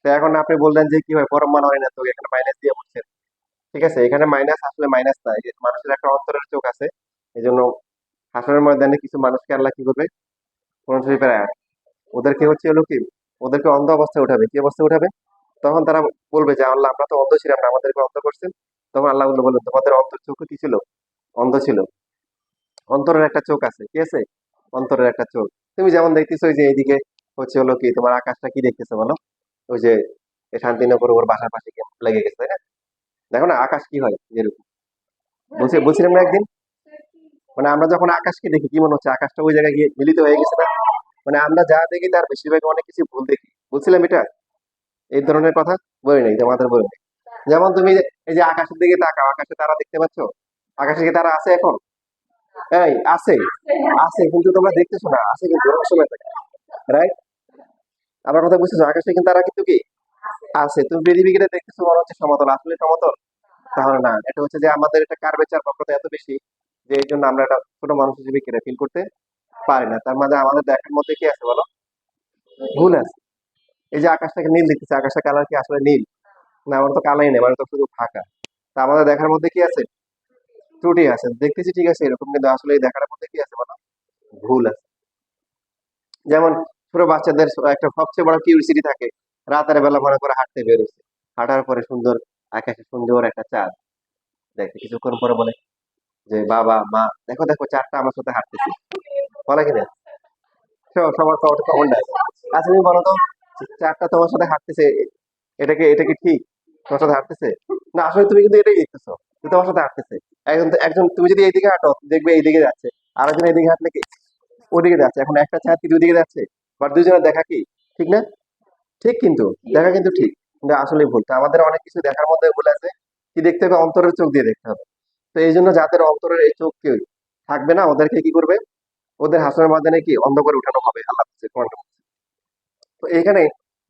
তো এখন আপনি বললেন যে কি হয়, পরম মান অঋণাত্মক, এখানে মাইনাস দিয়ে বলছেন। ঠিক আছে, এখানে মাইনাস আসলে মাইনাস না, এই যে মানুষের একটা অন্তরের চোখ আছে, এই জন্য হাসরের ময়দানে কিছু মানুষকে আল্লাহ কি করবে, কোরআন শরীফের আয়াত, ওদেরকে হচ্ছে হলো কি, ওদেরকে অন্ধ অবস্থায় উঠাবে। কি অবস্থায় উঠাবে? তখন তারা বলবে যে আল্লাহ আমরা তো অন্ধ ছিলাম না, আমাদেরকে অন্ধ করছেন। তখন আল্লাহ বলবেন তোমাদের অন্তর চোখ কি ছিল? অন্ধ ছিল। অন্তরের একটা চোখ আছে, কি আছে? অন্তরের একটা চোখ। তুমি যেমন দেখতেছো ওই যে এইদিকে হচ্ছে হলো কি, তোমার আকাশটা কি দেখতেছো বলো? ওই যে এই শান্তিনগর ওর বাসার পাশে কি লেগে গেছে, তাই না? দেখো না আকাশ কি হয় যেরকম, বলছিলাম না একদিন, মানে আমরা যখন আকাশকে দেখি কি মনে হচ্ছে, আকাশটা ওই জায়গায় গিয়ে মিলিত হয়ে গেছে না? মানে আমরা যা দেখি তার বেশিরভাগ অনেক কিছু ভুল দেখি। বলছিলাম এটা, এই ধরনের কথা বলি নাই তোমাদের, বলি নাই। যেমন তুমি এই যে আকাশের দিকে তাকাও, আকাশে তারা দেখতে পাচ্ছ? আকাশে কি তারা আছে এখন? এই আছে, আছে কিন্তু তোমরা দেখতেছো না, আছে কিন্তু অনেক সময় থাকে, রাইট? আমার কথা বুঝতেছো? আকাশে কিন্তু তারা কিন্তু কি আছে। তুমি পৃথিবীকে দেখতেছো মনে হচ্ছে সমতল, আসলে সমতল? তাহলে না, এটা হচ্ছে যে আমাদের এটা কার্ভেচার বক্রতা এত বেশি যে এই জন্য আমরা এটা ছোট মানুষ হিসেবে কেটে ফিল করতে পারি না। তার মাঝে আমাদের দেখার মধ্যে কি আছে বলো? ভুল আছে। এই যে আকাশটাকে নীল দেখতেছে, আকাশের কালার কি আসলে নীল? না, আমার তো কালাই নেই, আমার তো শুধু ফাঁকা। তা আমাদের দেখার মধ্যে কি আছে? ত্রুটি আছে। দেখতেছি ঠিক আছে এরকম, কিন্তু আসলে এই দেখার মধ্যে কি আছে বলো? ভুল আছে। যেমন ছোট বাচ্চাদের একটা সবচেয়ে বড় কিউরিসিটি থাকে, রাতের বেলা মনে করে হাঁটতে বেরোচ্ছে, হাঁটার পরে সুন্দর আকাশে সুন্দর একটা চাঁদ দেখে, কিছুক্ষণ পরে বলে যে বাবা মা দেখো দেখো চাঁদটা আমার সাথে হাঁটতেছে, বলে কিনা? সবার কমন আছে। আচ্ছা তুমি বলো তো, চাঁদটা তোমার সাথে হাঁটতেছে, এটা কি ঠিক? তোমার সাথে হাঁটতেছে? না, আসলে তুমি কিন্তু এটাই দেখতেছো যে তোমার সাথে হাঁটতেছে। একজন একজন তুমি যদি এইদিকে হাঁটো দেখবে এইদিকে যাচ্ছে, আরেকজন এইদিকে হাঁটলে কি ওদিকে যাচ্ছে। এখন একটা ছাদ কি দুদিকে যাচ্ছে? বাট দুজনের দেখা কি ঠিক না? ঠিক, কিন্তু দেখা কিন্তু ঠিক, কিন্তু আসলে ভুল। তো আমাদের অনেক কিছু দেখার মধ্যে ভুল আছে। কি দেখতে হবে? অন্তরের চোখ দিয়ে দেখতে হবে। তো এই জন্য যাদের অন্তরের এই চোখ কি থাকবে না, ওদেরকে কি করবে? ওদের হাসনের মাধ্যমে কি অন্ধ করে উঠানো হবে, আল্লাহ বলছে, কোরআনে বলছে। তো এখানে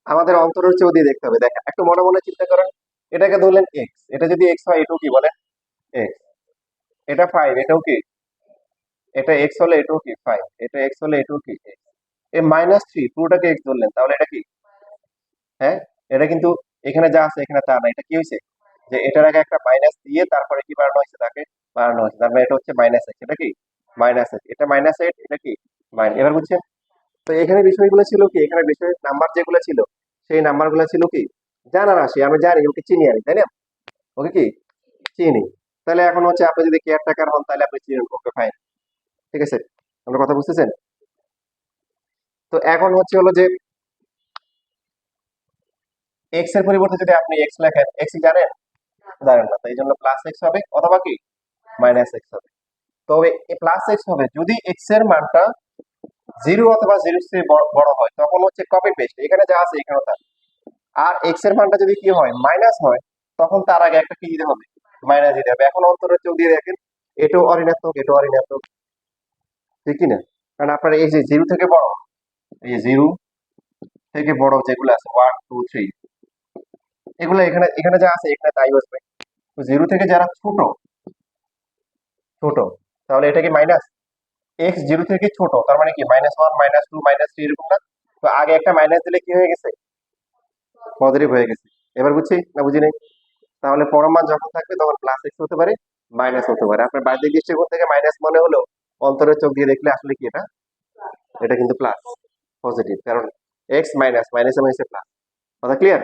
আমাদের অন্তরের চোখ দিয়ে দেখতে হবে। দেখা একটু মনে মনে চিন্তা করেন, এটাকে ধরলেন এক্স, এটা যদি এক্স হয় এটাও কি বলেন এক্স। এটা ফাইভ, এটাও কি? এটা এক্স হলে এটাও কি ফাইভ, এটা এক্স হলে এটাও কি এক্স। এই মাইনাস থ্রি পুরোটাকে এক্স ধরলেন, তাহলে এটা কি? হ্যাঁ, এটা কিন্তু এখানে যা আছে এখানে তা না। এটা কি হয়েছে যে এটার আগে একটা মাইনাস দিয়ে তারপরে কি বাড়ানো হয়েছে, তাকে বাড়ানো হয়েছে, তার মানে এটা হচ্ছে মাইনাস এক্স। এটা কি? Minus x. এটা মাইনাস এইট, এটা কি মাইনাস। এবার বুঝছেন? তো এখানে বিষয়গুলো ছিল কি, এখানে বিষয় নাম্বার যেগুলো ছিল সেই নাম্বার গুলো ছিল কি জানা রাশি, আমি জানি ওকে চিনি আমি, তাই না? ওকে কি চিনি। তাহলে এখন হচ্ছে আপনি যদি কেয়ারটেকার হন তাহলে আপনি চিনেন, ওকে ফাইন, ঠিক আছে। আপনার কথা বুঝতেছেন? তো এখন হচ্ছে হলো যে এক্স এর পরিবর্তে যদি আপনি এক্স লেখেন, এক্স জানেন? জানেন না, তো এই জন্য প্লাস এক্স হবে অথবা কি মাইনাস এক্স হবে। তবে প্লাস এক্স হবে যদি এক্স এর মানটা জিরো অথবা জিরো চেয়ে বড় হয়, তখন হচ্ছে কপি পেস্ট, এখানে যা আছে এখানেও তা। আর এক্স এর মানটা যদি কি হয় মাইনাস হয়, তখন তার আগে একটা কি দিতে হবে? মাইনাস দিতে হবে। এখন অন্তরের চোখ দিয়ে দেখেন, এটাও অঋণাত্মক, এটাও অঋণাত্মক, ঠিক কি না? কারণ আপনার এই যে জিরো থেকে বড়, এই জিরো থেকে বড় যেগুলো আছে ওয়ান টু থ্রি, এগুলো এখানে এখানে যা আছে এখানে তাই বসবে। তো জিরো থেকে যারা ছোট ছোট তাহলে এটা কি মাইনাস, এক্স জিরো থেকে ছোট তার মানে কি -1 -2 -3 এরকম না? তো আগে একটা মাইনাস দিলে কি হয়ে গেছে, পজিটিভ হয়ে গেছে। এবার বুঝছি না বুঝি নাই? তাহলে পরম মান যখন থাকবে তখন প্লাস এক্স হতে পারে, মাইনাস হতে পারে। আপনার বাহ্যিক দৃষ্টিকোণ থেকে মাইনাস মনে হলেও অন্তরের চোখ দিয়ে দেখলে আসলে কি এটা, এটা কিন্তু প্লাস, পজিটিভ, কারণ এক্স মাইনাস মাইনাসে মাইনাসে প্লাস। কথা ক্লিয়ার?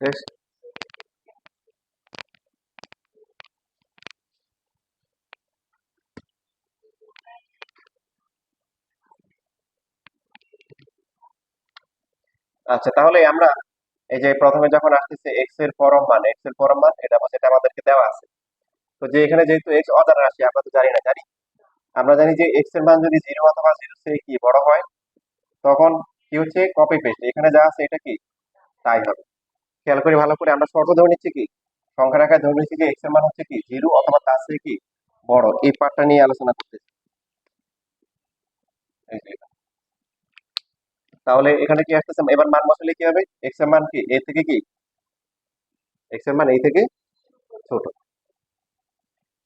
শেষ। আচ্ছা তাহলে আমরা এই যে প্রথমে যখন আসতেছে এক্স এর পরম মান, এক্স এর পরম মান এটা যেটা আমাদেরকে দেওয়া আছে, তো যে এখানে যেহেতু এক্স অজানা রাশি আমরা তো জানি না, জানি আমরা জানি যে এক্স এর মান যদি জিরো অথবা জিরো থেকে কি বড় হয় তখন কি হচ্ছে, কপি পেস্ট এখানে যা আছে এটা কি তাই হবে। খেয়াল করে ভালো করে আমরা শর্ত ধরে নিচ্ছি কি, সংখ্যা রাখায় ধরে নিচ্ছি যে এক্স এর মান হচ্ছে কি জিরো অথবা তার থেকে কি বড়, এই পার্টটা নিয়ে আলোচনা করতেছি। এই যে এটা। তাহলে এখানে কি আসতেছে, এবার মান বসালে কি হবে, এক্স এর মান কি এ থেকে কি, এক্স এর মান এই থেকে ছোট।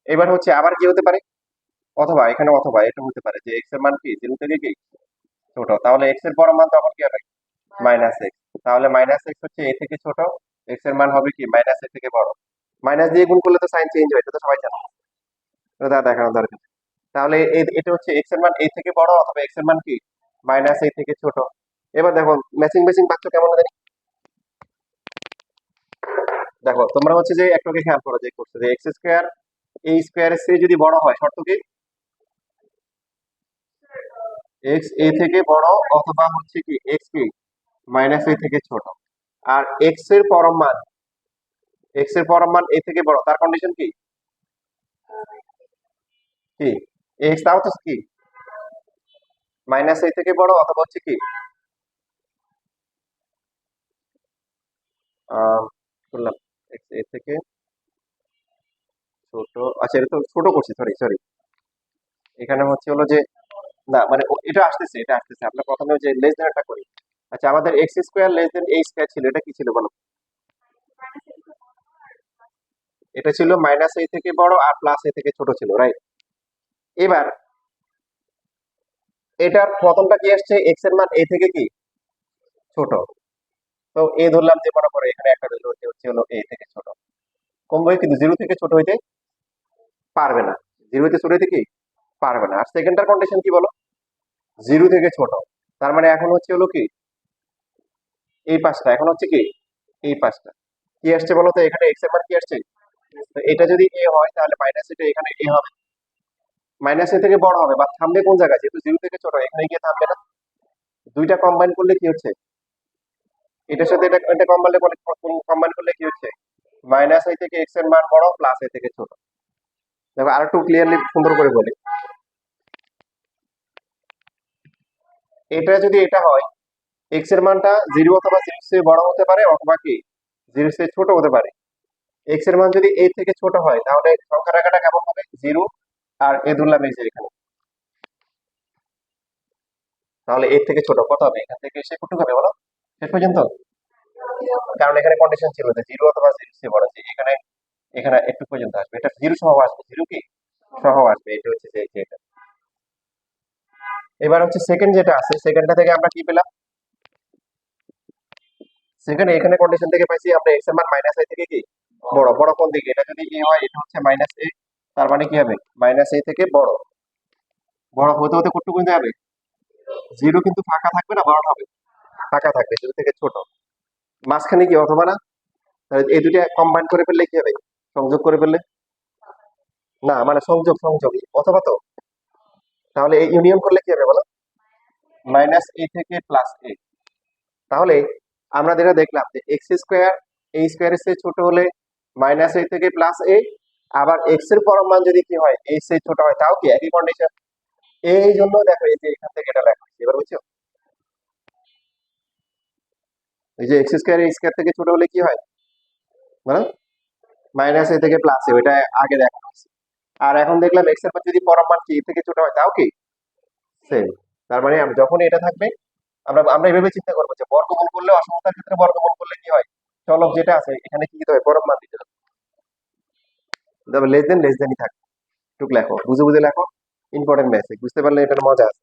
এবার হচ্ছে আবার কি হতে পারে, অথবা এখানে অথবা এটা হতে পারে যে এক্স এর মান কি জিরো থেকে কি ছোট, তাহলে এক্স এর পরম মান তখন কি হবে মাইনাস এক্স। তাহলে মাইনাস এক্স হচ্ছে এ থেকে ছোট, এক্স এর মান হবে কি মাইনাস এ থেকে বড়। মাইনাস দিয়ে গুণ করলে তো সাইন চেঞ্জ হয়, এটা তো সবাই জানো, এটা তো আর দেখানোর দরকার নেই। তাহলে এটা হচ্ছে এক্স এর মান এ থেকে বড় অথবা এক্স এর মান কি মাইনাস এ থেকে ছোট। এবার দেখো ম্যাচিং ম্যাচিং পাচ্ছ কেমন জানি, দেখো তোমরা হচ্ছে যে একটাকে খেয়াল করো যে করছে যে এক্স স্কোয়ার এই স্কোয়ারের চেয়ে যদি বড় হয় শর্ত কি, এক্স এ থেকে বড় অথবা হচ্ছে কি এক্স কি মাইনাস এ থেকে ছোট। আর এক্স এর পরম মান, এক্স এর পরম মান এ থেকে বড়, তার কন্ডিশন কি, কি এক্স তাও তো কি মাইনাস এ থেকে বড় অথবা হচ্ছে কি আহ বললাম এক্স এ থেকে ছোট। আচ্ছা এটা তো ছোট করছি, সরি সরি, এখানে হচ্ছে হলো যে না মানে এটা আসতেছে, এটা আসতেছে আমরা প্রথমে যে লেস দেনটা করি। আচ্ছা আমাদের এক্স স্কোয়ার লেস দেন এ স্কোয়ার ছিল, এটা কি ছিল বলো, এটা ছিল মাইনাস এ থেকে বড় আর প্লাস এ থেকে ছোট ছিল, রাইট? এবার এটার প্রথমটা কি আসছে, এক্স এর মান এ থেকে কি ছোট, তো এ ধরলাম যে মনে করো এখানে একটা ধরলো যে হচ্ছে হলো এ থেকে ছোট, কমবে কিন্তু জিরো থেকে ছোট হইতে পারবে না, জিরো থেকে ছোট হইতে কি পারবে না। আর সেকেন্ডটার কন্ডিশন কি বলো, জিরো থেকে ছোট, তার মানে এখন হচ্ছে হলো কি এই পাঁচটা, এখন হচ্ছে কি এই পাঁচটা কি আসছে বলো তো, এখানে এক্স এর মান কি আসছে, তো এটা যদি এ হয় তাহলে মাইনাস এটা এখানে এ হবে, মাইনাস এ থেকে বড় হবে বা থামবে কোন জায়গায়, যেহেতু জিরো থেকে ছোট এখানে গিয়ে থামবে না। দুইটা কম্বাইন করলে কি হচ্ছে, এটার সাথে এটা এটা কম্বাইন করলে কি হচ্ছে, মাইনাস এ থেকে এক্স এর মান বড় প্লাস এ থেকে ছোট। দেখো আর একটু ক্লিয়ারলি সুন্দর করে বলি, এটা যদি এটা হয়, এক্স এর মানটা জিরো অথবা জিরো চেয়ে বড় হতে পারে অথবা কি জিরো চেয়ে ছোট হতে পারে। এক্স এর মান যদি এ থেকে ছোট হয় তাহলে সংখ্যা রাখাটা কেমন হবে, জিরো, আর এ ধরলাম এই যে এখানে, তাহলে এর থেকে ছোট কত হবে, এখান থেকে এসে কত হবে বলো শেষ পর্যন্ত, কারণ এখানে কন্ডিশন ছিল যে জিরো অথবা জিরো চেয়ে বড়, যে এখানে এখানে একটু পর্যন্ত আসবে, এটা জিরো সহ আসবে, জিরো কি সহ আসবে, এটা হচ্ছে যে এটা। এবার হচ্ছে সেকেন্ড যেটা আছে, সেকেন্ডটা থেকে আমরা কি পেলাম, সেখানে এখানে কন্ডিশন থেকে পাইছি আমরা এক্স এর মান মাইনাস আই থেকে কি বড়, বড় কোন দিকে, এটা যদি এ হয় এটা হচ্ছে মাইনাস এ, তার মানে কি হবে মাইনাস এ থেকে বড়, বড় হতে হতে কতটুকু কিন্তু যাবে, জিরো কিন্তু ফাঁকা থাকবে না, বড় হবে ফাঁকা থাকবে, জিরো থেকে ছোট, মাঝখানে কি অথবা না, তাহলে এই দুটো কম্বাইন করে ফেললে কি হবে, সংযোগ করে ফেললে, না মানে সংযোগ সংযোগ অথবা তো, তাহলে এই ইউনিয়ন করলে কি হবে বলো, মাইনাস এ থেকে প্লাস এ। তাহলে আমরা যেটা দেখলাম যে এক্স স্কোয়ার এ স্কোয়ারের চেয়ে ছোট হলে মাইনাস এ থেকে প্লাস এ, আবার এক্স এর পরম মান যদি কি হয় এর চেয়ে ছোট হয় তাও কি একই কন্ডিশন। এই জন্য দেখো এই যে এখান থেকে এটা লেখা হয়েছে, এবার বুঝছো, এই যে এক্স স্কোয়ার এ স্কোয়ার থেকে ছোট হলে কি হয় বলো, মাইনাস এ থেকে প্লাস এ, ওইটা আগে দেখা হয়েছে। আর এখন দেখলাম এক্স এর মান যদি পরম মান কি এর থেকে ছোট হয় তাও কি সেম। তার মানে যখনই এটা থাকবে আমরা আমরা এভাবে চিন্তা করবো যে বর্গমূল করলে, অসমতার ক্ষেত্রে বর্গমূল করলে কি হয়, চলক যেটা আছে এখানে কি দিতে হয়, পরম মান দিতে হবে, তবে লেস দেনই থাকে, টুক লেখো বুঝে বুঝে লেখো, ইম্পর্টেন্ট মেসেজ, বুঝতে পারলে এটার মজা আছে।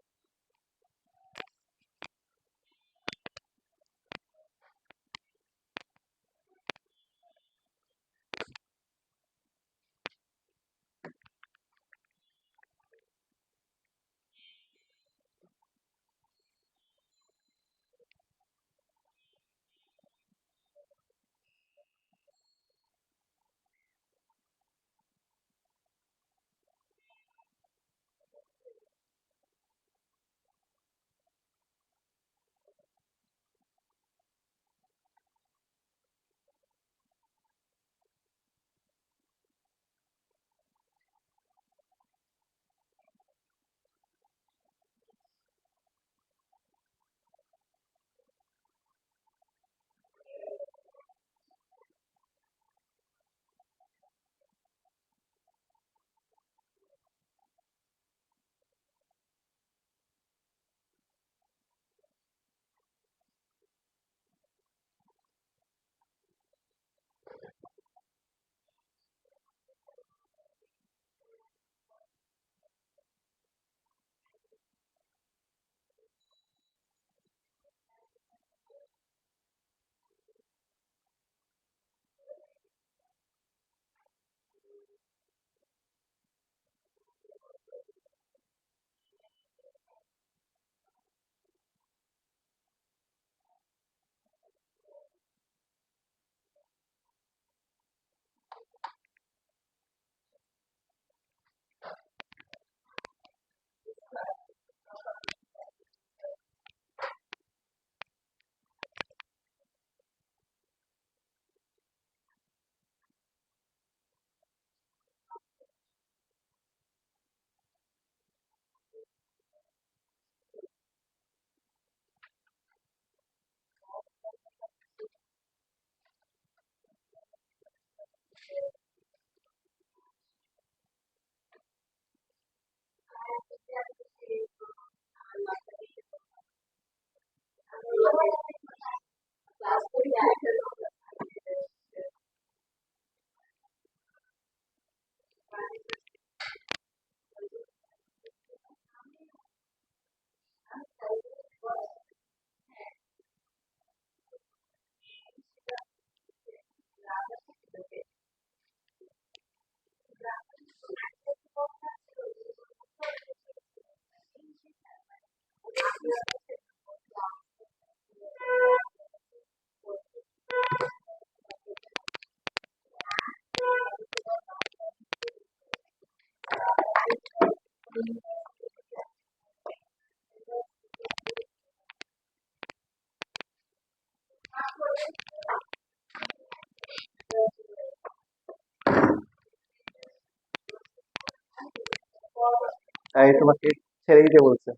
এই তোমাকে ছেড়ে দিতে বলছে।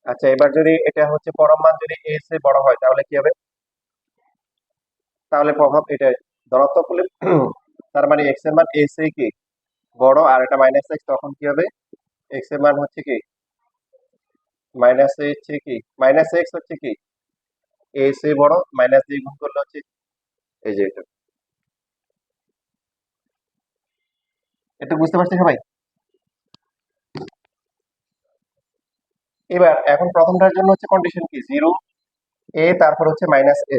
আচ্ছা, এবার যদি এটা হচ্ছে পরম মান যদি এর চেয়ে বড় হয় তাহলে কি হবে? তাহলে প্রভাব এটা ধনাত্মক হলে তার মানে এক্স এর মান এর চেয়ে কি বড়, আর এটা মাইনাস এক্স, তখন কি হবে? এক্স এর মান হচ্ছে কি মাইনাস হচ্ছে কি মাইনাস এক্স হচ্ছে কি এর চেয়ে বড়, মাইনাস দিয়ে গুণ করলে হচ্ছে এই যে এটা। এটা বুঝতে পারছি সবাই? এবার এখন প্রথমটার জন্য হচ্ছে কন্ডিশন কি, জিরো এ তারপর হচ্ছে মাইনাস এ,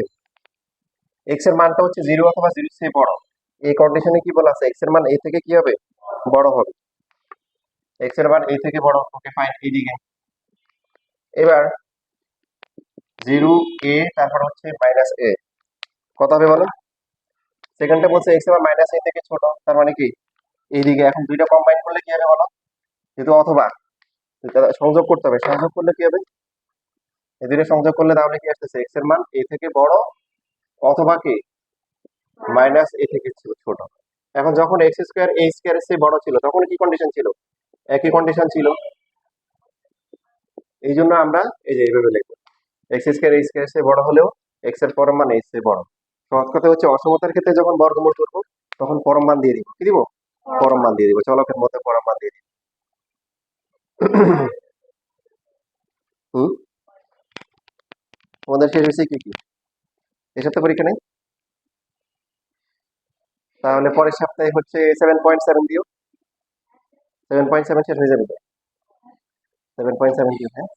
এক্স এর মানটা হচ্ছে জিরো অথবা জিরো চেয়ে বড়। এই কন্ডিশনে কি বলা আছে, এক্স এর মান এ থেকে কি হবে বড় হবে, এক্স এর মান এ থেকে বড়। ওকে ফাইন, এইদিকে এবার জিরো এ তারপর হচ্ছে মাইনাস এ, কত হবে বলো? সেকেন্ডে বলছে এক্স এর মান মাইনাস এ থেকে ছোট, তার মানে কি এইদিকে এখন দুইটা কম্বাইন করলে কি হবে বলো? যেহেতু অথবা সংযোগ করতে হবে, সংযোগ করলে কি হবে, এই দুইটা সংযোগ করলে তাহলে কি আসতেছে, এক্স এর মান এ থেকে বড় অথবা কি মাইনাস এ থেকে ছোট। এখন যখন এক্স স্কোয়ার এ স্কোয়ার এর চেয়ে বড় ছিল তখন কি কন্ডিশন ছিল, একই কন্ডিশন ছিল। এই জন্য আমরা এই যে এইভাবে লিখবো, এক্স স্কোয়ার এ স্কোয়ার এর চেয়ে বড় হলেও এক্স এর পরম মান এর চেয়ে বড়। সহজ কথা হচ্ছে অসমতার ক্ষেত্রে যখন বর্গমূল করবো তখন পরম মান দিয়ে দিব, কি দিব, পরম মান দিয়ে দিব, চলকের মধ্যে পরম মান দিয়ে দিব। হুম, তোমাদের শেষ হয়েছে কি কি, এই সপ্তাহে পরীক্ষা নেই? তাহলে পরের সপ্তাহে হচ্ছে 7.7 দিও, 7.7 শেষ হয়ে যাবে তো, 7.7 দিও। হ্যাঁ,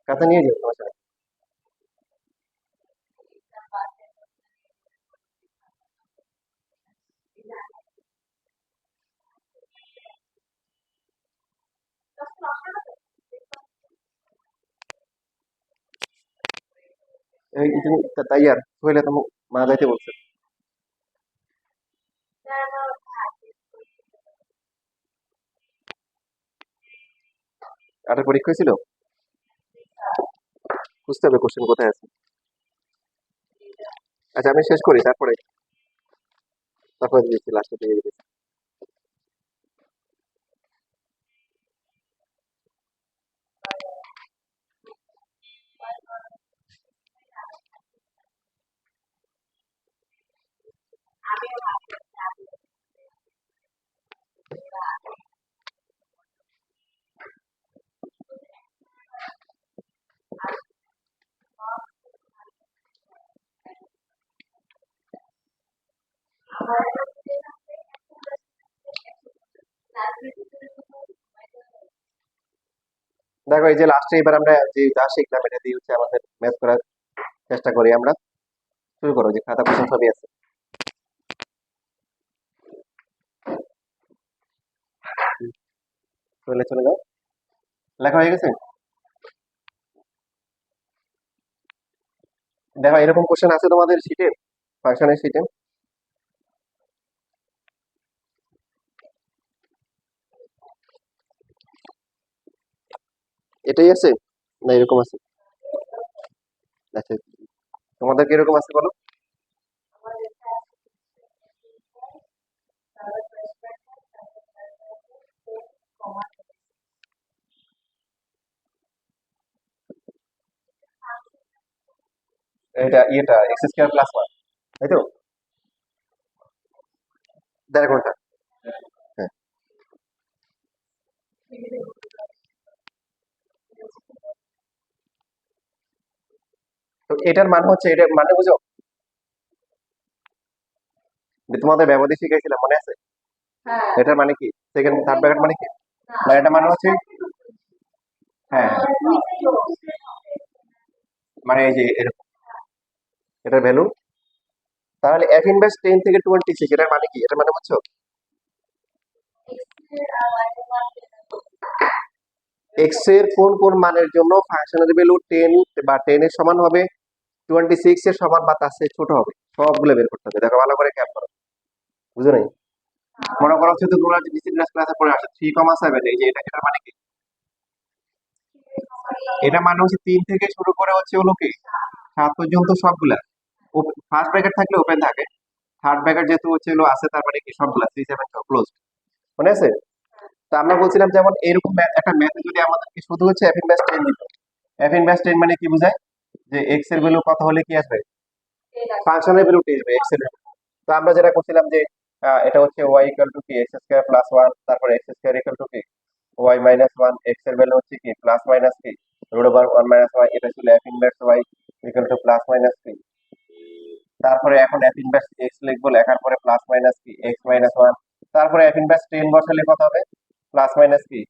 খাতা নিয়ে যাও তোমার সাথে। এই তুমি তাই আর হইলে তো মা যাইতে বলছে। আটার পরীক্ষা ছিল, বুঝতে হবে কোশ্চেন কোথায় আছে। আচ্ছা আমি শেষ করি, তারপরে তারপরে দিয়েছি লাস্টে দিয়ে দিয়েছি। দেখো এই যে লাস্টে এবার আমরা যে যা শিখলাম এটা দিয়ে হচ্ছে আমাদের ম্যাথ করার চেষ্টা করি আমরা। শুরু করো, যে খাতা কোশ্চেন সবই আছে। চলে চলে যাও, লেখা হয়ে গেছে। দেখো এরকম কোশ্চেন আছে তোমাদের শিটে, ফাংশনের শিটে। এটাই আছে না এরকম আছে? আচ্ছা, তোমাদের কি এরকম আছে বলো? এটা ইয়েটা এক্স স্কোয়ার প্লাস ওয়ান, তাই তো, 1.5 ঘন্টা। হ্যাঁ, তো এটার মান হচ্ছে, এটা মানে বুঝো, যে তোমাদের ব্যবধি শিখেছিলাম মনে আছে, এটার মানে কি, সেকেন্ড থার্ড ব্র্যাকেট মানে কি, মানে এটা মানে হচ্ছে, হ্যাঁ মানে এই যে এরকম এটার ভ্যালু, তাহলে এফ ইনভার্স 10 থেকে 26 এটার মানে কি, এটার মানে বুঝছো, এক্স এর কোন কোন মানের জন্য ফাংশনের ভ্যালু 10 বা 10 এর সমান হবে, 26 এর সমান বা তার চেয়ে ছোট হবে, সবগুলো বের করতে হবে। দেখো ভালো করে খেয়াল করো, বুঝো নাই? মনে করো হচ্ছে তোমরা যে ডিসিপ্লিন ক্লাসে পড়ে আসো 3,7, এই যে এটা মানে কি? এটা মানে হচ্ছে 3 থেকে শুরু করে হচ্ছে হলো কি 7 পর্যন্ত সবগুলা। ফার্স্ট ব্র্যাকেট থাকলে ওপেন থাকে, থার্ড ব্র্যাকেট যেহেতু হচ্ছে হলো আছে তার মানে কি সবগুলা 3 7 সব ক্লোজ। মনে আছে? তো আমরা বলছিলাম যেমন এরকম একটা ম্যাথে যদি আমাদেরকে শুধু হচ্ছে f ইনভার্স 10 দিত, f ইনভার্স 10 মানে কি বোঝায়? যে x এর ভ্যালু কত হলে কি আসবে? ফাংশনের ভ্যালু 10 আসবে x এর value। তো আমরা যেটা করছিলাম যে এটা হচ্ছে y ইকুয়াল টু কি x স্কয়ার প্লাস 1, তারপরে x স্কয়ার ইকুয়াল টু কি y মাইনাস 1, x এর ভ্যালু হচ্ছে কি প্লাস মাইনাস কি রুট ওভার 1 মাইনাস y, এটা ছিল f inverse y equal to plus minus কি। তারপরে এখন f ইনভার্স x লিখবো, লেখার পরে প্লাস মাইনাস কি x মাইনাস 1, তারপরে f ইনভার্স 10 বসালে কত হবে? প্লাস মাইনাস কি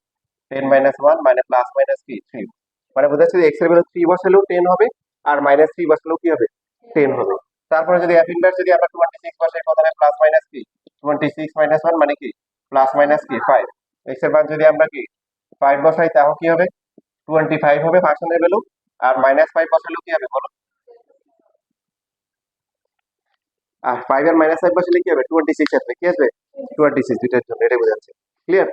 10 মাইনাস 1 মানে প্লাস মাইনাস কি 3। মানে বোঝা যাচ্ছে যে x এর ভ্যালু 3 বসালেও 10 হবে, আর মাইনাস 3 বসালেও কি হবে? 10 হবে। তারপরে যদি f ইনভার্স যদি আমরা 26 বসাই কত হবে? প্লাস মাইনাস কি 26 মাইনাস 1 মানে কি প্লাস মাইনাস কি 5। x এর মান যদি আমরা কি 5 বসাই তাহলে কি হবে? 25 হবে ফাংশনের ভ্যালু, আর মাইনাস 5 বসালেও কি হবে বলো? আর 5 আর মাইনাস 5 বসালে কি হবে? 26 আসবে। কি আসবে? 26 দুইটার জন্য, এটাই বোঝাচ্ছে। ক্লিয়ার?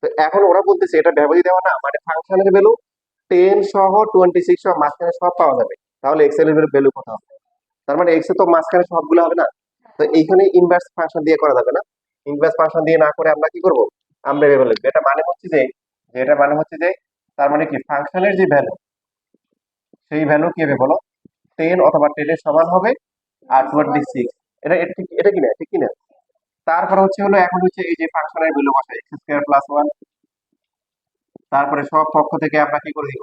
তো এখন ওরা বলতেছে এটা ব্যবধি দেওয়া না, মানে ফাংশনের ভ্যালু 10 সহ 26 সহ মাঝখানে সব পাওয়া যাবে, তাহলে এক্স এর ভ্যালু কত হবে? তার মানে এক্স এ তো মাঝখানে সবগুলো হবে না, তো এইখানে ইনভার্স ফাংশন দিয়ে করা যাবে না। ইনভার্স ফাংশন দিয়ে না করে আমরা কি করব? আমরা ভেবে লিখবো। এটা মানে হচ্ছে যে এটা মানে হচ্ছে যে তার মানে কি ফাংশনের যে ভ্যালু, সেই ভ্যালু কি হবে বলো? 10 অথবা 10 এর সমান হবে, আর 26। এটা কি না? ঠিক কি না? তারপর হচ্ছে হলো এখন হচ্ছে এই যে ফাংশনের ভ্যালু বসাই x স্কয়ার প্লাস 1, তারপরে সব পক্ষ থেকে আমরা কি করে দিব?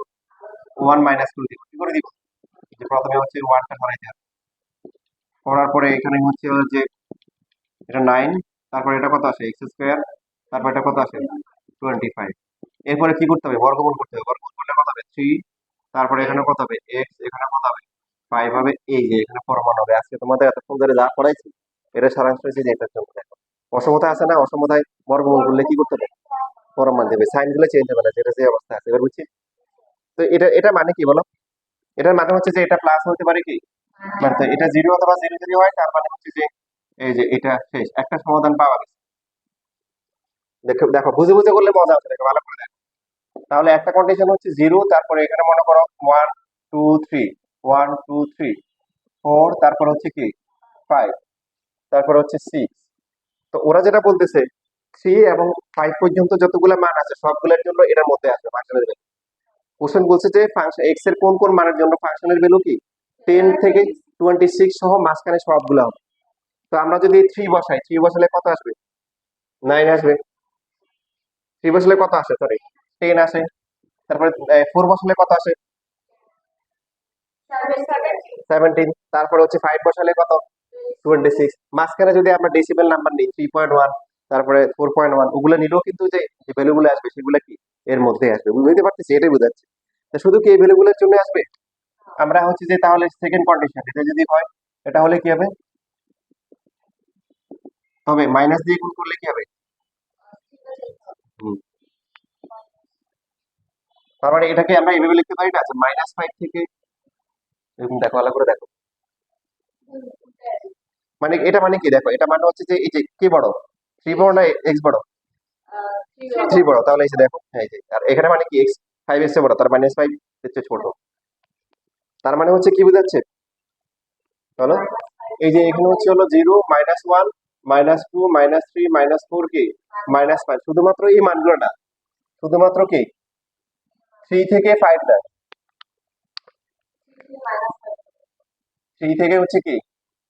1 মাইনাস করে দিব। কি করে দিব? যে প্রথমে হচ্ছে 1টা সরাইতে হবে, করার পরে এখানে হচ্ছে হলো যে এটা 9, তারপরে এটা কত আসে? x স্কয়ার, তারপর এটা কত আসে? 25। এরপরে কি করতে হবে? বর্গমূল করতে হবে। বর্গমূল করলে কত হবে? 3, তারপরে এখানে কত হবে? x, এখানে কত হবে? 5 হবে। এই যে এখানে পরমাণু হবে। আজকে তোমাদের এতক্ষণ ধরে যা পড়াইছি এটা সারাংশ হচ্ছে যে এটার জন্য। দেখো অসমতা আছে না, অসমতায় বর্গমূল করলে কি করতে হবে? পরমান দেবে, সাইন গুলো চেঞ্জ হবে না, যেটা যে অবস্থা আছে। এবার বুঝছি? তো এটা এটা মানে কি বলো? এটার মানে হচ্ছে যে এটা প্লাস হতে পারে কি, মানে তো এটা জিরো অথবা জিরো যদি হয় তার মানে হচ্ছে যে এই যে এটা শেষ, একটা সমাধান পাওয়া গেছে। দেখো দেখো বুঝে বুঝে করলে মজা আছে, দেখো ভালো করে দেখো। তাহলে একটা কন্ডিশন হচ্ছে জিরো, তারপরে এখানে মনে করো 1 2 3, 1 2 3 4, তারপর হচ্ছে কি 5, তারপর হচ্ছে 6। তো ওরা যেটা বলতেছে 3 এবং 5 পর্যন্ত যতগুলো মান আছে সবগুলোর জন্য এটার মধ্যে আসবে ফাংশনের ভ্যালু। কোশ্চেন বলছে যে ফাংশন এক্স এর কোন কোন মানের জন্য ফাংশনের ভ্যালু কি 10 থেকে 26 সহ মাঝখানে সবগুলো হবে। তো আমরা যদি 3 বসাই, 3 বসালে কত আসবে? 9 আসবে। 3 বসালে কত আসে? সরি 10 আসে। তারপরে 4 বসালে কত আসে? 17। তারপরে হচ্ছে 5 বসালে কত? 26। মাঝখানে যদি আমরা ডেসিমেল নাম্বার নিই 3.1, তারপরে 4.1, ওগুলো নিলেও কিন্তু যে ভ্যালু গুলো আসবে সেগুলো কি এর মধ্যে আসবে। বুঝতে পারতেছি? এটাই বোঝাচ্ছে। তো শুধু কি এই ভ্যালু গুলোর জন্য আসবে? আমরা হচ্ছে যে তাহলে সেকেন্ড কন্ডিশন এটা যদি হয়, এটা হলে কি হবে? তবে মাইনাস দিয়ে গুণ করলে কি হবে? হুম। তার মানে এটাকে আমরা এভাবে লিখতে পারি না যে -5 থেকে, এরকম দেখো ভালো করে দেখো, মানে এটা মানে কি দেখো, এটা মানে হচ্ছে যে এই যে কি বড়, 3 বড় না x বড়? 3 বড়। তাহলে এই যে দেখো, হ্যাঁ এই যে, আর এখানে মানে কি x 5 এর চেয়ে বড়, তার -5 এর চেয়ে ছোট। তার মানে হচ্ছে কি বোঝাচ্ছে বলো? এই যে এখানে হচ্ছে হলো 0 -1 -2 -3 -4 কি -5, শুধুমাত্র এই মানগুলো না, শুধুমাত্র কি 3 থেকে 5 না, 3 থেকে হচ্ছে কি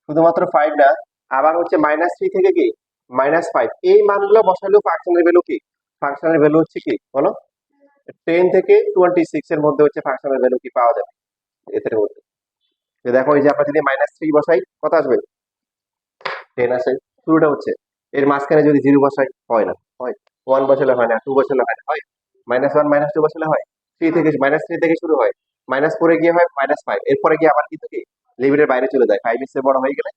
শুধুমাত্র 5 না, আবার হচ্ছে -3 থেকে কি -5, এই মানগুলো বসালেও ফাংশনের ভ্যালু কি, ফাংশনের ভ্যালু হচ্ছে কি বলো? 10 থেকে 26 এর মধ্যে হচ্ছে ফাংশনের ভ্যালু কি পাওয়া যাবে এদের মধ্যে। তো দেখো এই যে আমরা যদি -3 বসাই কত আসবে? 10 আসে। শুরুটা হচ্ছে এর মাঝখানে যদি 0 বসাই হয় না, হয় 1 বসালে হয় না, 2 বসালে হয় না, হয় -1 -2 বসালে হয়, 3 থেকে -3 থেকে শুরু হয়, -4 গিয়ে হয় -5, এরপরে গিয়ে আবার কিন্তু কি লিমিটের বাইরে চলে যায়, 5 এর চেয়ে বড় হয়ে গেলে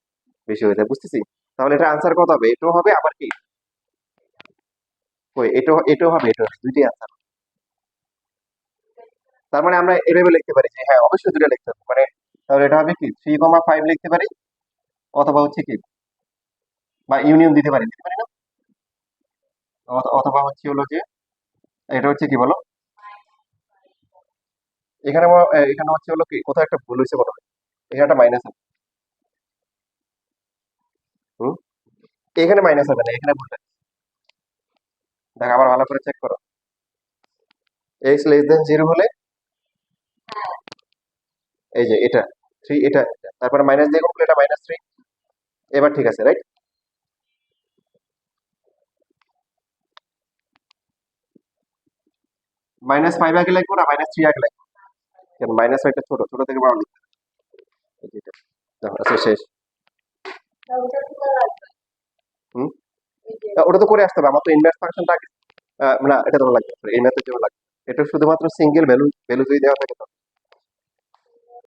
বেশি হয়ে যায়। বুঝতেছি? তাহলে এটা আনসার কত হবে? এটাও হবে আবার কি ওই এটাও এটাও হবে, এটা দুইটাই আনসার। তার মানে আমরা এভাবে লিখতে পারি যে হ্যাঁ অবশ্যই দুটো লিখতে হবে, মানে তাহলে এটা হবে কি 3,5 লিখতে পারি, অথবা হচ্ছে কি বা ইউনিয়ন দিতে পারি না? অথবা হচ্ছে হলো যে এটা হচ্ছে কি বলো, এখানে হচ্ছে হলো কি কোথাও একটা ভুল হয়েছে মনে হয়, এখানে একটা মাইনাস আছে। হুম, এখানে মাইনাস হবে না, এখানে ভুল আছে। দেখ আবার ভালো করে চেক করো। এক্স লেস দেন জিরো হলে এই যে এটা থ্রি, এটা তারপরে মাইনাস দিয়ে গুণ করলে এটা -3। এবার ঠিক আছে, রাইট? -5 আগে লাগবো না -3 আগে লাগবে? কেন -5টা ছোট, ছোট থেকে বড় লিখতে হবে। এই যে এটা। দেখো, আচ্ছা শেষ। হুম, ওটা তো করে আসতে হবে, আমার তো ইনভার্স ফাংশনটা আগে না, এটা তো লাগবে, এই ম্যাথের জন্য লাগবে। এটা শুধুমাত্র সিঙ্গেল ভ্যালু ভ্যালু যদি দেওয়া থাকে তো